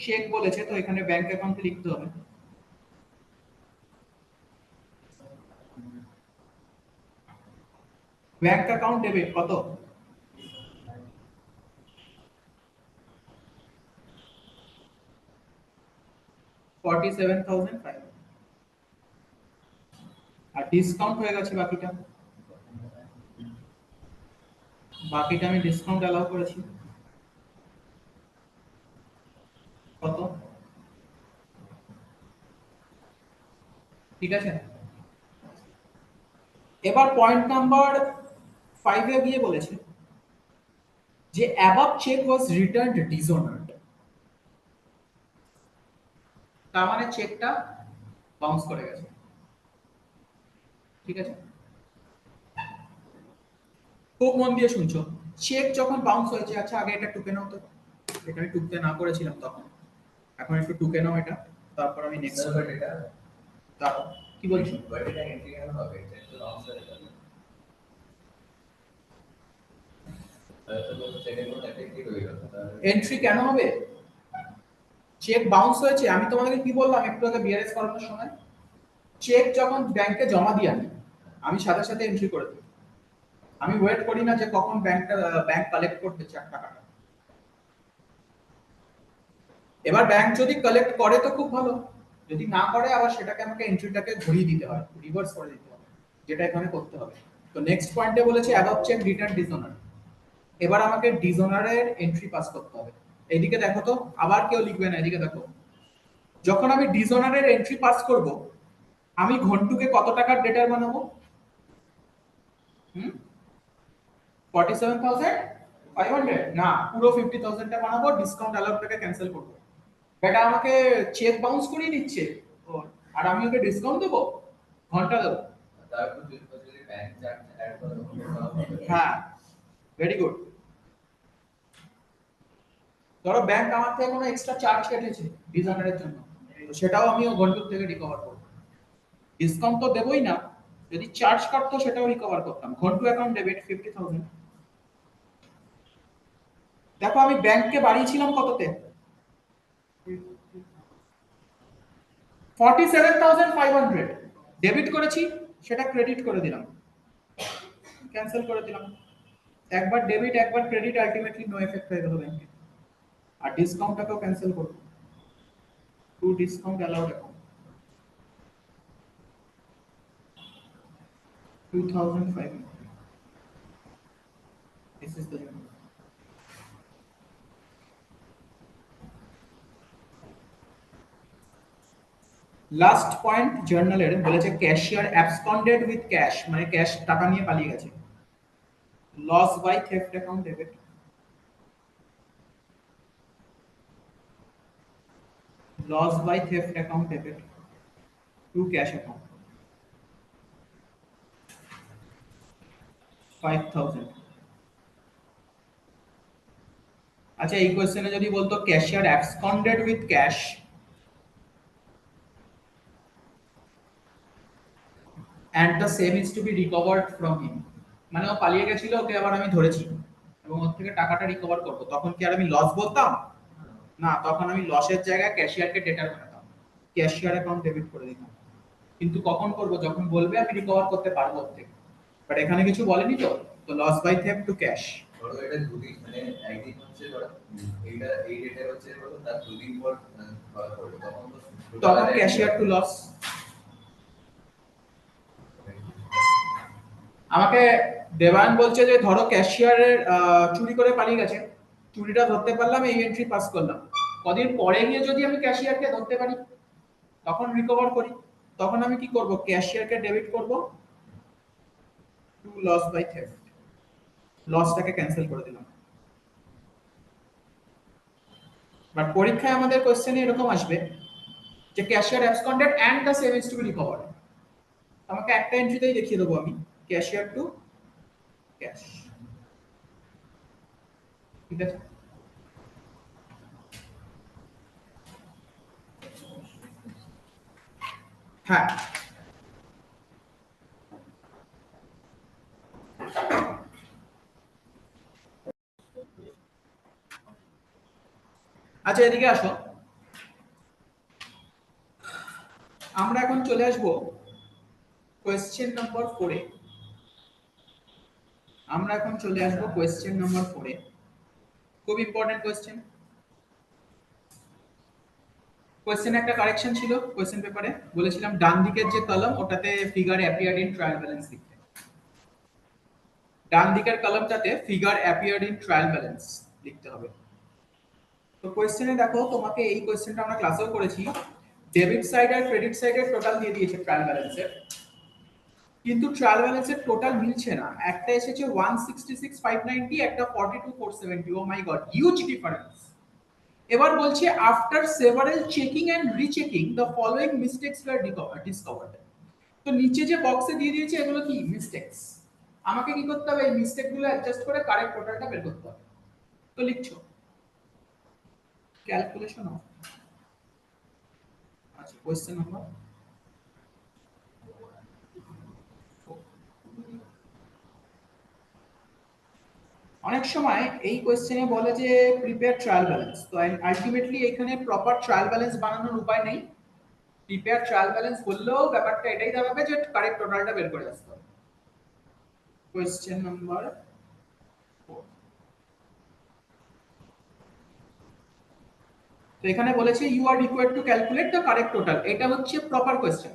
চেক বলেছে, তো এখানে ব্যাংক অ্যাকাউন্টে লিখতে হবে। ব্যাংক অ্যাকাউন্ট ডেবিট কত? 47,500। আর ডিসকাউন্ট হয়ে গেছে বাকিটা, বাকিটা আমি ডিসকাউন্ট অ্যালাউ করেছি কত? ঠিক আছে। এবার পয়েন্ট নাম্বার 5 এ গিয়ে বলেছে যে অ্যাবভ চেক ওয়াজ রিটার্নড ডিসঅনার্ড, তার মানে চেকটা বাউন্স করে গেছে। ঠিক আছে, খুব মন দিয়ে শুনছো। চেক যখন বাউন্স হয়েছে, আচ্ছা আগে এটা টুকে নাও তো, এটা আমি টুকতে না করেছিলাম তখন, এখন একটু টুকে নাও এটা, তারপর আমি নেক্সট। স্যার বাট এটা তারপর কি বলছি? বাট এটা এন্ট্রি কেন হবে? এটা তো লং স্যার এটা। তো বলতে চেকে কোনো এফেক্টিভ হয়ে গেল তাহলে এন্ট্রি কেন হবে? চেক বাউন্স হয়েছে, আমি তোমাদেরকে কি বললাম একটু আগে বিআরএস করানোর সময়, চেক যখন ব্যাংকে জমা দিই আমি সাথে সাথে এন্ট্রি করে দিই, আমি ওয়েট করি না যে কখন ব্যাংক কালেক্ট করতে চায় টাকাটা। এবার ব্যাংক যদি কালেক্ট করে তো খুব ভালো, যদি না করে আবার সেটাকে আমাকে এন্ট্রিটাকে ঘুরিয়ে দিতে হয়, রিভার্স করে দিতে হবে, যেটা এখানে করতে হবে। তো নেক্সট পয়েন্টে বলেছে অ্যাবভ চেক রিটার্ন ডিসঅনার, এবার আমাকে ডিসঅনারের এন্ট্রি পাস করতে হবে। এইদিকে দেখো তো, আবার কেউ লিখবে না, এদিকে দেখো। যখন আমি ডিসঅনারের এন্ট্রি পাস করব, আমি ঘন্টুকে কত টাকার ডেটার বানাবো? 47,000 500 না, পুরো 50,000 টা বানাবো, ডিসকাউন্ট অ্যালাউডটাকে ক্যান্সেল করব। বেটা আমাকে চেক বাউন্স করিয়ে দিচ্ছে ওর, আর আমি ওকে ডিসকাউন্ট দেবো, ঘন্টা দেবো? তারপর যদি ব্যাংক চার্জ অ্যাড করে তখন হবে। হ্যাঁ, ভেরি গুড। ধরো ব্যাংক আমার থেকে কোনো এক্সট্রা চার্জ কেটেছে ডিজাইনারের জন্য, তো সেটাও আমি ও ঘন্টুর থেকে রিকভার করব। ডিসকাউন্ট তো দেবই না, যদি চার্জ কাটতো সেটাও রিকভার করতাম। Ghantu account debit 50,000। দেখো আমি ব্যাংককে বাড়িয়েছিলাম কততে? 47,500 ডেবিট করেছি, সেটা ক্রেডিট করে দিলাম, ক্যান্সেল করে দিলাম। একবার ডেবিট একবার ক্রেডিট, আলটিমেটলি নো এফেক্ট হয়ে গেল ব্যাংকে। আর ডিসকাউন্টটাকেও ক্যান্সেল করব, to discount allowed account 2,500। This is the limit। Last point জার্নালের বলেছে ক্যাশিয়ার অ্যাবসকন্ডেড উইথ ক্যাশ, মানে ক্যাশ টাকা নিয়ে পালিয়ে গেছে। Loss by theft account debit, loss by theft account debit to cash account 5,000। আচ্ছা এই কোশ্চেনে যদি বলতো cashier absconded with cash and the same is to be recovered from him, মানে ও পালিয়ে গেছিল, ওকে আবার আমি ধরেছি এবং ওর থেকে টাকাটা রিকভার করব, তখন কি আর আমি লস বলতাম? না, তখন আমি লসের জায়গায় ক্যাশিয়ারকে ডেটার বানাতাম, ক্যাশিয়ার অ্যাকাউন্ট ডেবিট করে দিতাম। কিন্তু কখন করব? যখন বলবে আমি রিকভার করতে পারবো ওর থেকে। বাট এখানে কিছু বলেনি তো, তো loss by theft to cash. ধরো এটা দুদিন মানে একদিন হচ্ছে ধরো এইটা এই ডেটে হচ্ছে ধরো তার দুদিন পর ধরা পড়বে তখন তো তখন ক্যাশিয়ার টু লস। আমাকে দেবায়ন বলছে যে ধরো ক্যাশিয়ারের চুরি করে পালিয়ে গেছে, চুরিটা ধরতে পারলাম, এই এন্ট্রি পাস করলাম, কদিন পরে গিয়ে যদি আমি ক্যাশিয়ারকে ধরতে পারি তখন রিকভার করি, তখন আমি কি করব? ক্যাশিয়ারকে ডেবিট করব টু লস বাই থেফট, লসটাকে ক্যান্সেল করে দিলাম। বাট পরীক্ষায় আমাদের কোশ্চেনে এরকম আসবে যে cashier absconded and the same is to be recovered. আমাকে একটা এন্ট্রিতেই দেখিয়ে দেবো আমি ক্যাশিয়ার টু ক্যাশ, ঠিক আছে? হ্যাঁ, আচ্ছা এদিকে আসো, আমরা এখন চলে আসবো কোয়েশ্চেন নাম্বার 4 এ। আমরা এখন চলে আসবো কোয়েশ্চেন নাম্বার 4 এ। খুব ইম্পর্টেন্ট কোয়েশ্চেন। কোয়েশ্চেনে একটা কারেকশন ছিল, কোয়েশ্চেন পেপারে বলেছিলাম ডান দিকের যে কলাম ওটাতে figure appeared in trial balance লিখতে, ডান দিকের কলামটাতে figure appeared in trial balance লিখতে হবে। তো কোয়েশ্চেনে দেখো, তোমাকে এই কোয়েশ্চেনটা আমরা ক্লাসেও করেছি, ডেবিট সাইড আর ক্রেডিট সাইডের টোটাল দিয়ে দিয়েছে ট্রায়াল ব্যালেন্সের, কিন্তু ট্রায়াল ব্যালেন্সের টোটাল মিলছে না। একটা এসেছে 166,590, একটা 42,470। Oh my god, huge difference. এবার বলছে after several checking and rechecking the following mistakes were discovered. তো নিচে যে বক্সে দিয়ে দিয়েছে এগুলো কি মিস্টেকস, আমাকে কি করতে হবে? এই মিস্টেকগুলো অ্যাডজাস্ট করে কারেক্ট টোটালটা বের করতে হবে। তো লিখছো ক্যালকুলেশন অফ, আচ্ছা কোশ্চেন নাম্বার অনেক সময় এই কোশ্চেনে বলে যে প্রিপেয়ার ট্রায়াল ব্যালেন্স, তো আলটিমেটলি এখানে প্রপার ট্রায়াল ব্যালেন্স বানানোর উপায় নেই। প্রিপেয়ার ট্রায়াল ব্যালেন্স বললেও ব্যাপারটা এটাই দাঁড়াবে যে কারেক্ট টোটালটা বের করে আসতে হবে। কোশ্চেন নাম্বার 4, তো এখানে বলেছে you are required to calculate the correct total, এটা হচ্ছে প্রপার কোশ্চেন।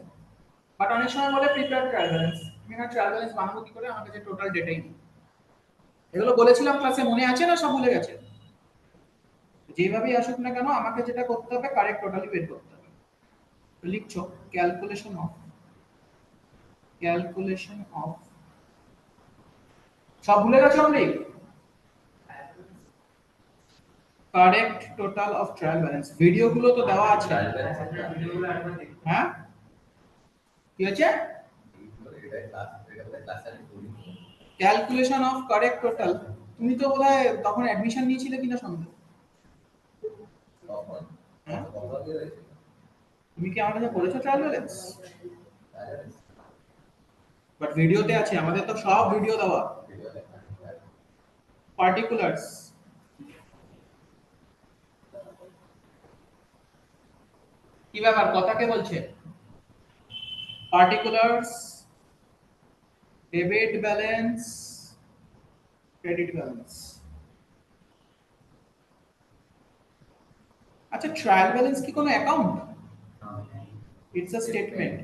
বাট অনেক সময় বলে প্রিপেয়ার ট্রায়াল ব্যালেন্স, আমি এখানে ট্রায়াল ব্যালেন্স বানাবো কি করে? আমার কাছে টোটাল ডেটাই নেই। এগুলো বলেছিলাম ক্লাসে, মনে আছে না সব ভুলে গেছে? যেভাবেই আসুক না কেন আমাকে যেটা করতে হবে কারেক্ট টোটালি বের করতে হবে। তো লিখছো ক্যালকুলেশন অফ, ক্যালকুলেশন অফ, সব ভুলে গেছো আপনি? Correct total of trial balance, video গুলো তো দেওয়া আছে। ট্রায়াল ব্যালেন্স হ্যাঁ কি আছে? এটা ক্লাস আমি করি ক্যালকুলেশন অফ কারেক্ট টোটাল, তুমি তো বোধহয় তখন অ্যাডমিশন নিয়েছিলে কিনা সন্দেহ। তখন হ্যাঁ? কত কি হয়েছে তুমি কি আমার কাছে পড়েছো ট্রায়াল ব্যালেন্স? ট্রায়াল বাট ভিডিওতে আছে, আমাদের তো সব ভিডিও দেওয়া। পার্টিকুলার্স, কি ব্যাপার, কথা কে বলছে? Particulars, debit balance, credit balance. আচ্ছা ট্রায়াল ব্যালেন্স কি কোনো অ্যাকাউন্ট? It's a statement.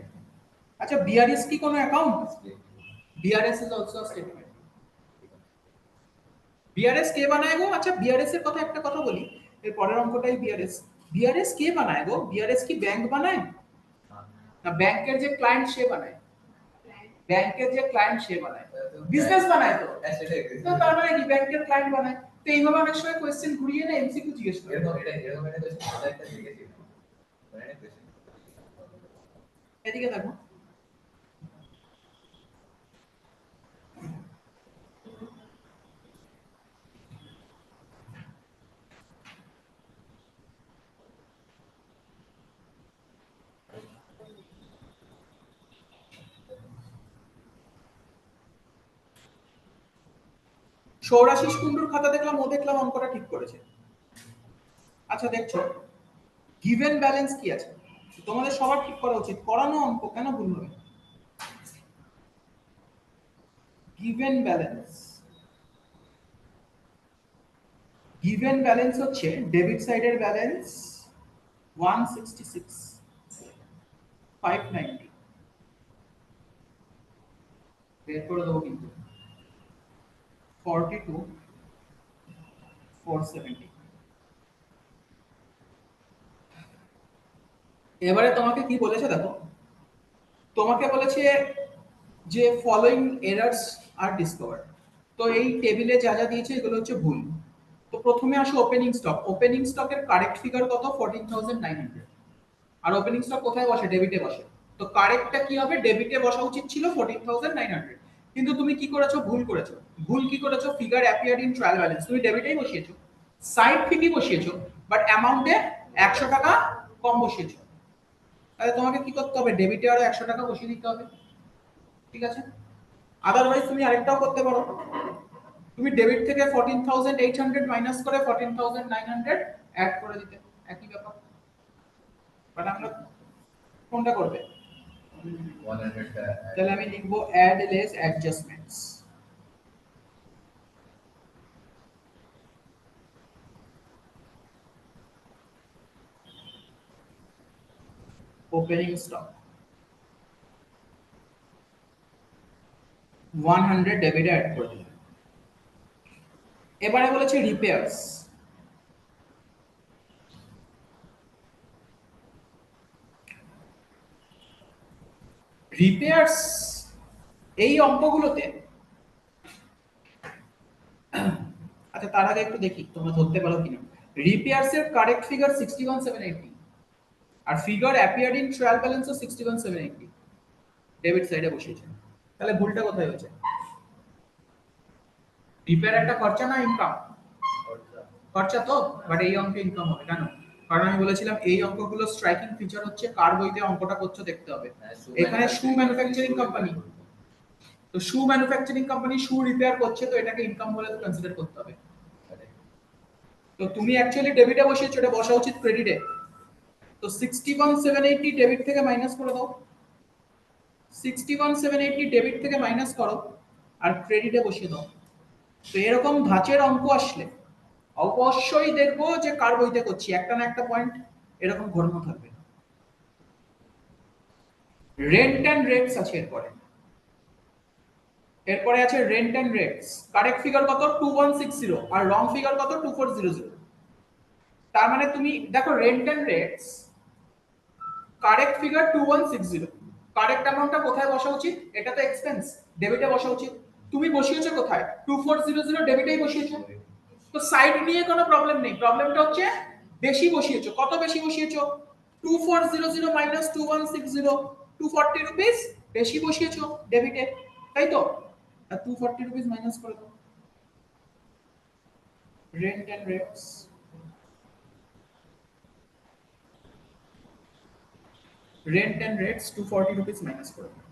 আচ্ছা বিআরএস কি কোনো account? BRS is also a statement. BRS কে বানায় গো? আচ্ছা বিআরএস এর কথা একটা কথা বলি, এর পরের অঙ্কটাই বিআরএস। বিআরএস কে বানায় গো? বিআরএস কি ব্যাংক বানায়? না, ব্যাংকের যে ক্লায়েন্ট সে বানায়। ব্যাংকের যে ক্লায়েন্ট সে বানায়, বিজনেস বানায় তো। তো তার মানে কি ব্যাংকের ক্লায়েন্ট বানায়? তো এইভাবে অনেক সময় কোশ্চেন ঘুরিয়ে না এমসিকিউ জিজ্ঞেস করে। এরকম একটা কোশ্চেন একটা লিখেছি মানে কোশ্চেন এদিকে দেখো, সৌরাশিস কুন্ডুর খাতা দেখলাম, ও দেখলাম অঙ্কটা ঠিক করেছে। আচ্ছা দেখছো গিভেন ব্যালেন্স কি আছে? তোমাদের সবার ঠিক করা উচিত, করানো অঙ্ক কেন ভুল হবে? গিভেন ব্যালেন্স, গিভেন ব্যালেন্স হচ্ছে ডেবিট সাইডের ব্যালেন্স 166,590, বের করে দেবো কিন্তু 42,470। এবারে তোমাকে কি বলেছে দেখো, তোমাকে বলেছে যে ফলোইং এরার্স আর ডিসকভার। তো এই টেবিলে যা যা দিয়েছে এগুলো হচ্ছে ভুল। তো প্রথমে আসো ওপেনিং স্টক। ওপেনিং স্টকের কারেক্ট ফিগার কত? 14,900। আর ওপেনিং স্টক কোথায় বসে? ডেবিটে বসে। তো কারেক্টটা কি হবে? ডেবিটে বসা উচিত ছিল 14,900, কিন্তু তুমি কি করেছো? ভুল করেছো। ভুল কি করেছো? Figure appeared in trial balance, তুমি ডেবিটেই বসিয়েছো, সাইড ঠিকই বসিয়েছো, বাট অ্যামাউন্টে 100 টাকা কম বসিয়েছো। তাহলে তোমাকে কি করতে হবে? ডেবিটে আরো 100 টাকা বসিয়ে দিতে হবে, ঠিক আছে? আদারওয়াইজ তুমি আরেকটাও করতে পারো, তুমি ডেবিট থেকে 14,800 মাইনাস করে 14,900 অ্যাড করে দিতে, একই ব্যাপার। বাট আমরা কোনটা করবে? 100 টা তাহলে আমি লিখবো add less adjustments. Opening stock 100 ডেবিটে অ্যাড করে দিলাম। এবারে বলেছে রিপেয়ার্স। রিপেয়ার্স এই অঙ্কগুলোতে, আচ্ছা তার আগে একটু দেখি তোমরা ধরতে পারো কিনা। রিপেয়ার্স এর কারেক্ট ফিগার 61,780, আর ফিগার অ্যাপিয়ার্ড ইন ট্রায়াল ব্যালেন্সও 61,780, ডেবিট সাইডে বসিয়েছে। তাহলে ভুলটা কোথায় হয়েছে? রিপেয়ার একটা খরচা না ইনকাম? খরচা তো, বাট এই অঙ্কে ইনকাম হবে কেন? কারণ আমি বলেছিলাম এই অঙ্কগুলো স্ট্রাইকিং ফিচার হচ্ছে কার বইতে অঙ্কটা করছো দেখতে হবে। এখানে শু ম্যানুফ্যাকচারিং কোম্পানি, তো শু ম্যানুফ্যাকচারিং কোম্পানি শু রিপেয়ার করছে, তো এটাকে ইনকাম বলে তো কনসিডার করতে হবে। তো তুমি অ্যাকচুয়ালি ডেবিটে বসিয়েছো, এটা বসা উচিত ক্রেডিটে। তো 61,780 ডেবিট থেকে মাইনাস করে দাও, 61,780 ডেবিট থেকে মাইনাস করো আর ক্রেডিটে বসিয়ে দাও। তো এরকম ধাঁচের অঙ্ক আসলে অবশ্যই দেখবো যে কার বইতে করছি, একটা না একটা পয়েন্ট এরকম ঘোরানো থাকবে। রেন্ট এন্ড রেটস আছে এরপরে। এরপরে আছে rent and rates. Correct figure কত? 2160, আর রং ফিগার কত? 2400। তার মানে তুমি দেখো rent and rates correct figure 2160, correct অ্যামাউন্টটা কোথায় বসা উচিত? এটা তো এক্সপেন্স, ডেবিটে বসা উচিত। তুমি বসিয়েছো কোথায়? 2400 ডেবিটেই বসিয়েছো। তো সাইড নিয়ে কোনো প্রবলেম নেই, প্রবলেমটা হচ্ছে বেশি বসিয়েছো। কত বেশি বসিয়েছো? 2400 মাইনাস 2160, 240 রুপিস বেশি বসিয়েছো ডেবিটে, তাই তো? আর 240 রুপিস মাইনাস করে দাও। Rent and rates, rent and rates 240 rupees minus করে দাও।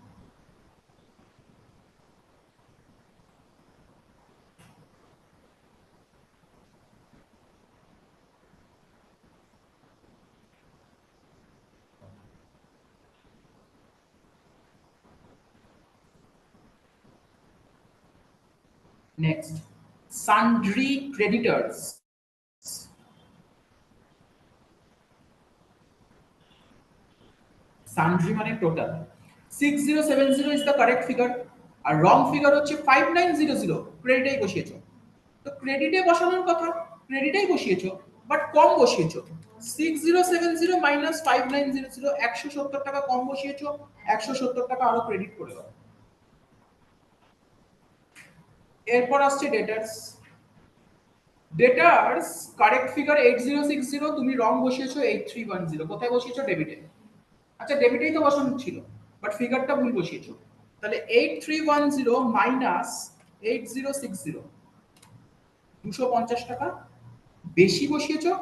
Next, sundry creditors. Sundry মানে total. 6070 is the correct figure, আর রং ফিগার হচ্ছে 5900, ক্রেডিটেই বসিয়েছো। তো ক্রেডিটে বসানোর কথা, ক্রেডিটেই বসিয়েছো, বাট কম বসিয়েছো। 6070 মাইনাস 5900, 170 টাকা কম বসিয়েছো, 170 টাকা আরো ক্রেডিট করে দাও। এরপর আসছে ডেটার্স। ডেটার্স কারেক্ট ফিগার 8060, তুমি রং বসিয়েছো 8310, কোথায় বসিয়েছো? ডেবিটে। আচ্ছা ডেবিটেই তো বসানো ছিল, বাট ফিগারটা ভুল বসিয়েছো। তাহলে 8310 মাইনাস 8060, 250 টাকা বেশি বসিয়েছো,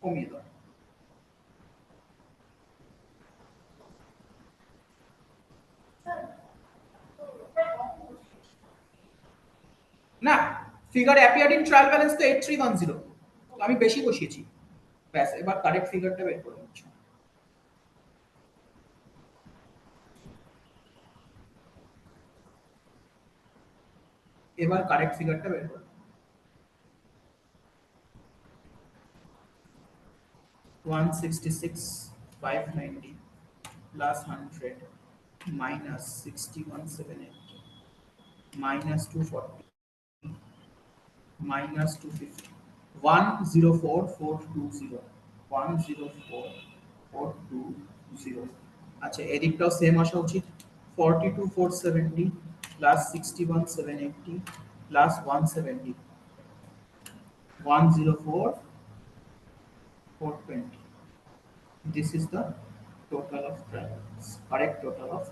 কমিয়ে দাও। না, figure appeared in trial balance তো 8310, তো আমি বেশি বসিয়েছি। ব্যাস, এবার কারেক্ট ফিগারটা বের করে নিচ্ছি। এবার কারেক্ট ফিগারটা বের করো। 166,590 plus 100 minus 61,780 minus 240 minus 250, 104,420, 104,420। আচ্ছা এদিকটাও সেম আসা উচিত। 42,470 plus 61,780 plus 170, 104,420. This is the total of trial balance, correct total of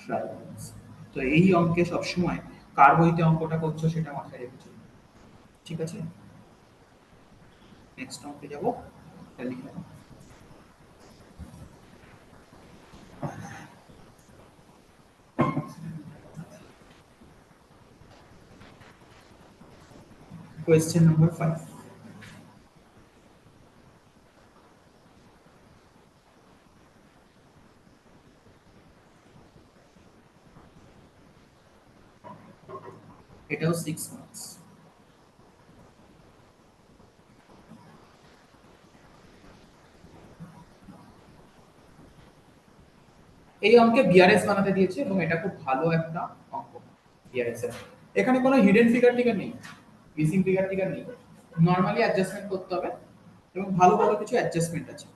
trial balance. তো এই অঙ্কে সবসময় কার বইতে অঙ্কটা করছো সেটা মাথায় রেখেছো, ঠিক আছে? নেক্সট অঙ্কে যাব, এটা লিখে নাও। Question number 5. এটাও 6 মার্কস। এই অঙ্কে বিআরএস বানাতে দিয়েছে এবং এটা খুব ভালো একটা অঙ্ক বিআরএস এর। এখানে কোনো হিডেন ফিগার টিগার নেই, মিসিং ফিগার টিগার নেই, নরমালি অ্যাডজাস্টমেন্ট করতে হবে এবং ভালো ভালো কিছু অ্যাডজাস্টমেন্ট আছে।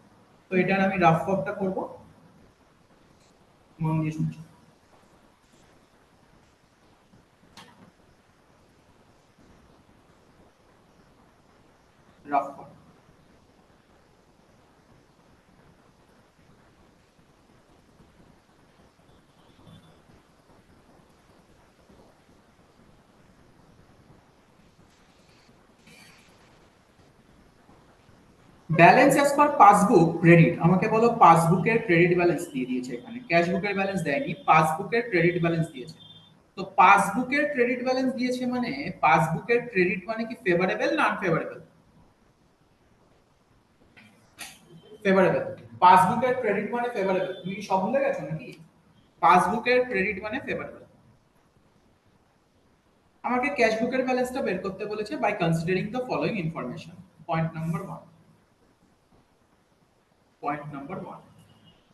তো এটার আমি রাফ ওয়ার্কটা করব, মন দিয়ে শুনছি। Rough work, balance as per passbook credit. আমাকে বলো পাসবুকের ক্রেডিট ব্যালেন্স দিয়ে দিয়েছে, এখানে ক্যাশ বুকের ব্যালেন্স দেয়নি, পাসবুকের ক্রেডিট ব্যালেন্স দিয়েছে। তো পাসবুকের ক্রেডিট ব্যালেন্স দিয়েছে মানে পাসবুকের ক্রেডিট মানে কি ফেভারেবল না আনফেভারেবল? ফেভারেবল। পাসবুকের ক্রেডিট মানে ফেভারেবল, তুমি কি সব ভুলে গেছো নাকি? পাসবুকের ক্রেডিট মানে ফেভারেবল। আমাকে ক্যাশ বুকের ব্যালেন্সটা বের করতে বলেছে by considering the following information. Point number 1, point number 1,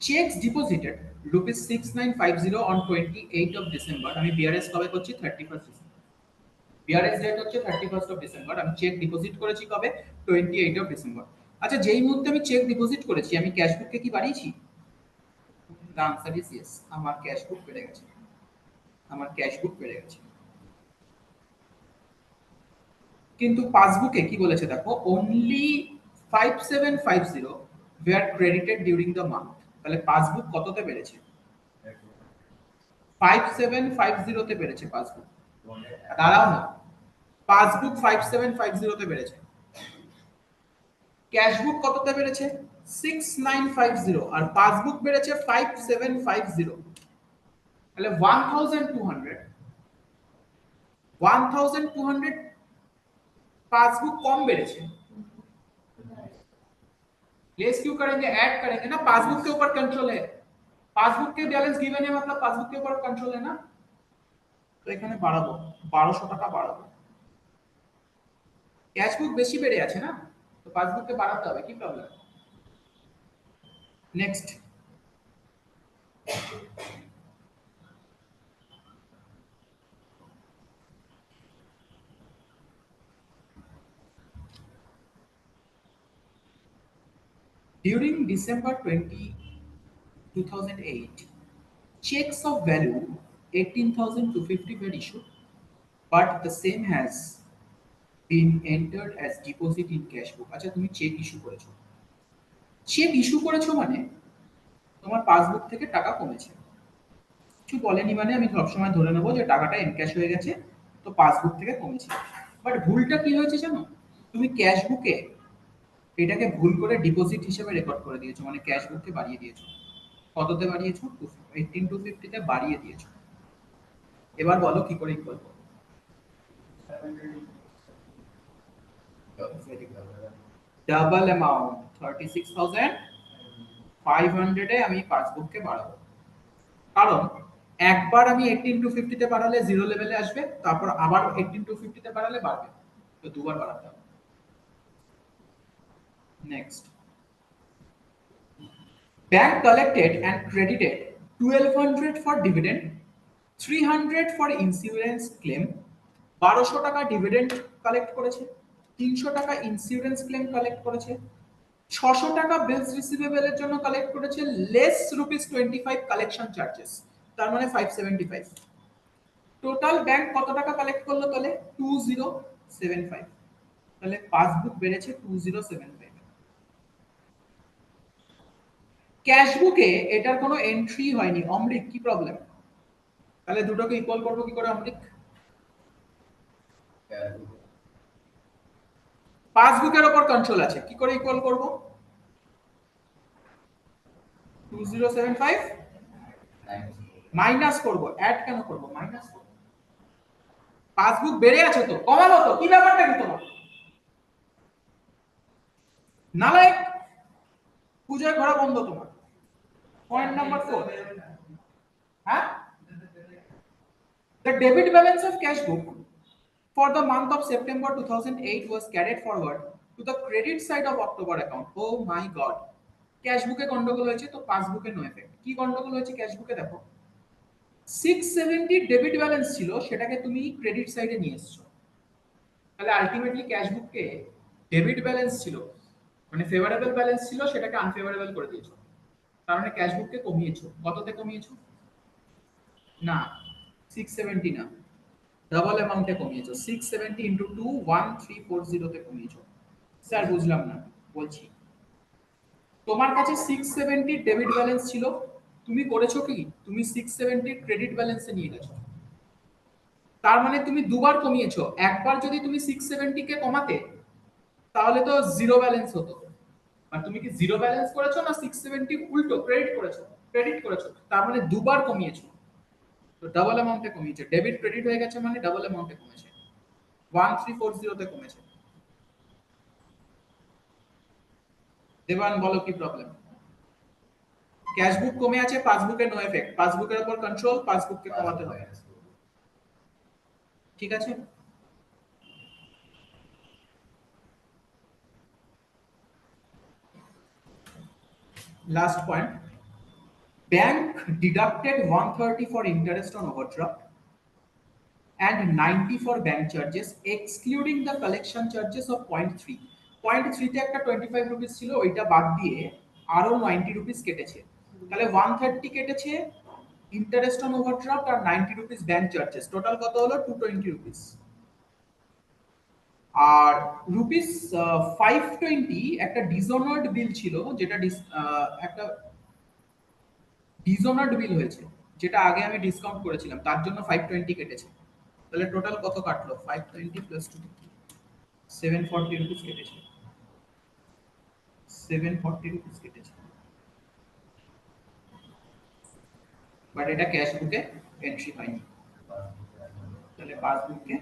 checks deposited rupees 6950 on 28 of December, আমি বিআরএস কবে করছি 31st ডিসেম্বর, বিআরএস ডেট হচ্ছে 31st অফ ডিসেম্বর, আমি চেক ডিপোজিট করেছি কবে 28 অফ ডিসেম্বর। আচ্ছা যেই মুহূর্তে আমি চেক ডিপোজিট করেছি আমি ক্যাশ বুককে কি বাড়িয়েছি? দ্য আনসার ইজ ইয়েস, আমার ক্যাশ বুক বেড়ে গেছে, আমার ক্যাশ বুক বেড়ে গেছে। কিন্তু পাসবুকে কি বলেছে দেখো, only 5750 were credited during the month. তাহলে পাসবুক কততে বেড়েছে? 5750 তে বেড়েছে পাসবুক। দাঁড়াও না, পাসবুক 5750 তে বেড়েছে। ক্যাশবুক কততে বেড়েছে? 6950, আর পাসবুক বেড়েছে 5750। তাহলে 1200 पासबुक कम बेड़ेছে। लेस क्यों करेंगे, ऐड करेंगे ना, पासबुक के ऊपर कंट्रोल है, पासबुक के बैलेंस गिवन है मतलब पासबुक के ऊपर कंट्रोल है ना। तो এখানে বাড়াবো, 1200 টাকা বাড়াবো। ক্যাশবুক বেশি বেড়ে আছে না, তো পাসবুককে বাড়াতে হবে, কি problem? Next, during December 2008, checks of value 18,250 were issued, but the same has been entered as deposit in cash book। আচ্ছা, তুমি চেক ইস্যু করেছো, চেক ইস্যু করেছো মানে তোমার পাসবুক থেকে টাকা কমেছে। কিছু বলেনি মানে আমি সবসময় ধরে নেবো যে টাকাটা এনক্যাশ হয়ে গেছে, তো পাসবুক থেকে কমেছে। বাট ভুলটা কি হয়েছে জানো, তুমি ক্যাশ বুকে এটাকে ভুল করে ডিপোজিট হিসেবে রেকর্ড করে দিয়েছো, মানে ক্যাশ বুককে বাড়িয়ে দিয়েছো। কততে বাড়িয়েছো? 18,250 তে বাড়িয়ে দিয়েছো। এবার বলো কি করে ইকুয়াল করব? ডাবল অ্যামাউন্ট 36,500 এ আমি পাসবুককে বাড়াবো, কারণ একবার আমি 18,250 তে বাড়ালে জিরো লেভেলে আসবে, তারপর আবার 18,250 তে বাড়ালে বাড়বে, তো দুবার বাড়াতে হবে। Next, bank collected and credited 1200 for dividend, 300 for insurance claim। 1200 টাকা ডিভিডেন্ড কালেক্ট করেছে, 300 টাকা ইন্স্যুরেন্স ক্লেম কালেক্ট করেছে, 600 টাকা বিলস রিসিভেবল এর জন্য কালেক্ট করেছে, লেস ₹25 কালেকশন চার্জেস, তার মানে 575। টোটাল ব্যাংক কত টাকা কালেক্ট করলো তাহলে? 2075। তাহলে পাসবুক বেড়েছে 2075। ক্যাশবুকে এটার কোনো এন্ট্রি হয়নি। অমৃত, কি প্রবলেম? তাহলে দুটোকে ইকুয়াল করব কি করে অমৃত? পাসবুকের উপর কন্ট্রোল আছে, কি করে ইকুয়াল করব? 2075 মাইনাস করব, অ্যাড কেন করব, মাইনাস করব। পাসবুক বেড়ে আছে তো, কমালো তো, কি ব্যাপারটা কি তোমার? নালায়েক, পূজায় ঘোরা বন্ধ তোমার। পয়েন্ট নাম্বার 4, হ্যাঁ, the debit balance of cash book for the month of September 2008 was carried forward to the credit side of October account। Oh my god, cash বুকে গন্ডগোল হয়েছে, তো পাসবুকে নো এফেক্ট। কি গন্ডগোল হয়েছে ক্যাশ বুকে দেখো, 670 ডেবিট ব্যালেন্স ছিল, সেটাকে তুমি ক্রেডিট সাইডে নিয়ে এসেছো। তাহলে আলটিমেটলি ক্যাশ বুকে ডেবিট ব্যালেন্স ছিল, মানে ফেভারেবল ব্যালেন্স ছিল, সেটাকে আনফেভারেবল করে দিয়েছো। তার মানে ক্যাশ বুককে কমিয়েছো। কততে কমিয়েছো? না, 670 না, ডাবল অ্যামাউন্টে কমিয়েছো। 670 ইনটু 2 1340 তে কমিয়েছো। স্যার বুঝলাম না, বলছি। তোমার কাছে 670 ডেবিট ব্যালেন্স ছিল, তুমি করেছো কি, তুমি 670 ক্রেডিট ব্যালেন্সে নিয়ে গেছো। তার মানে তুমি দুবার কমিয়েছো। একবার যদি তুমি 670 কে কমাতে, তাহলে তো জিরো ব্যালেন্স হতো। আর তুমি কি জিরো ব্যালেন্স করেছো না 670 উল্টো ক্রেডিট করেছো? ক্রেডিট করেছো, তার মানে দুবার কমিয়েছো। তো ডাবল অ্যামাউন্টে কমিয়েছে, ডেবিট ক্রেডিট হয়ে গেছে মানে ডাবল অ্যামাউন্টে কমেছে, 1340 তে কমেছে। দেবান বলো কি প্রবলেম? ক্যাশবুক কমে আছে, পাসবুকে নো এফেক্ট, পাসবুকের উপর কন্ট্রোল, পাসবুককে কমাতে হবে। ঠিক আছে, last point, bank deducted 130 for interest on overdraft and 90 for bank charges excluding the collection charges of 0.3। 0.3 তে একটা 25 রুপিস ছিল, ওইটা বাদ দিয়ে আরো 90 রুপিস কেটেছে। তাহলে 130 কেটেছে ইন্টারেস্ট অন ওভারড্রাফট আর 90 রুপিস ব্যাংক চার্জেস, টোটাল কত হলো? 220 রুপিস। আর রুপিস 520 একটা ডিসঅনার্ড বিল ছিল, যেটা একটা ডিসঅনার্ড বিল হয়েছে, যেটা আগে আমি ডিসকাউন্ট করেছিলাম, তার জন্য 520 কেটেছে। তাহলে টোটাল কত কাটলো? 520 প্লাস 2 740 রুপিস কেটেছে। 740 রুপিস কেটেছে, বাট এটা ক্যাশ বুকে এন্ট্রি হয়নি। তাহলে পাসবুককে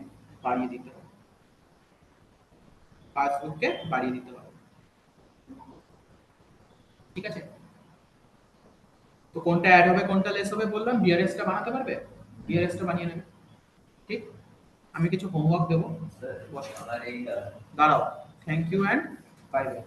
বাড়িয়ে দিতে হবে, পাসবুককে বাড়িয়ে দিতে হবে। ঠিক আছে, তো কোনটা অ্যাড হবে কোনটা লেস হবে বললাম। ডিআরএসটা বানাতে পারবে, ডিআরএসটা বানিয়ে নেবে। ঠিক, আমি কিছু হোমওয়ার্ক দেবো, স্যার বসে আমার এইটা দাঁড়াও। Thank you and bye by.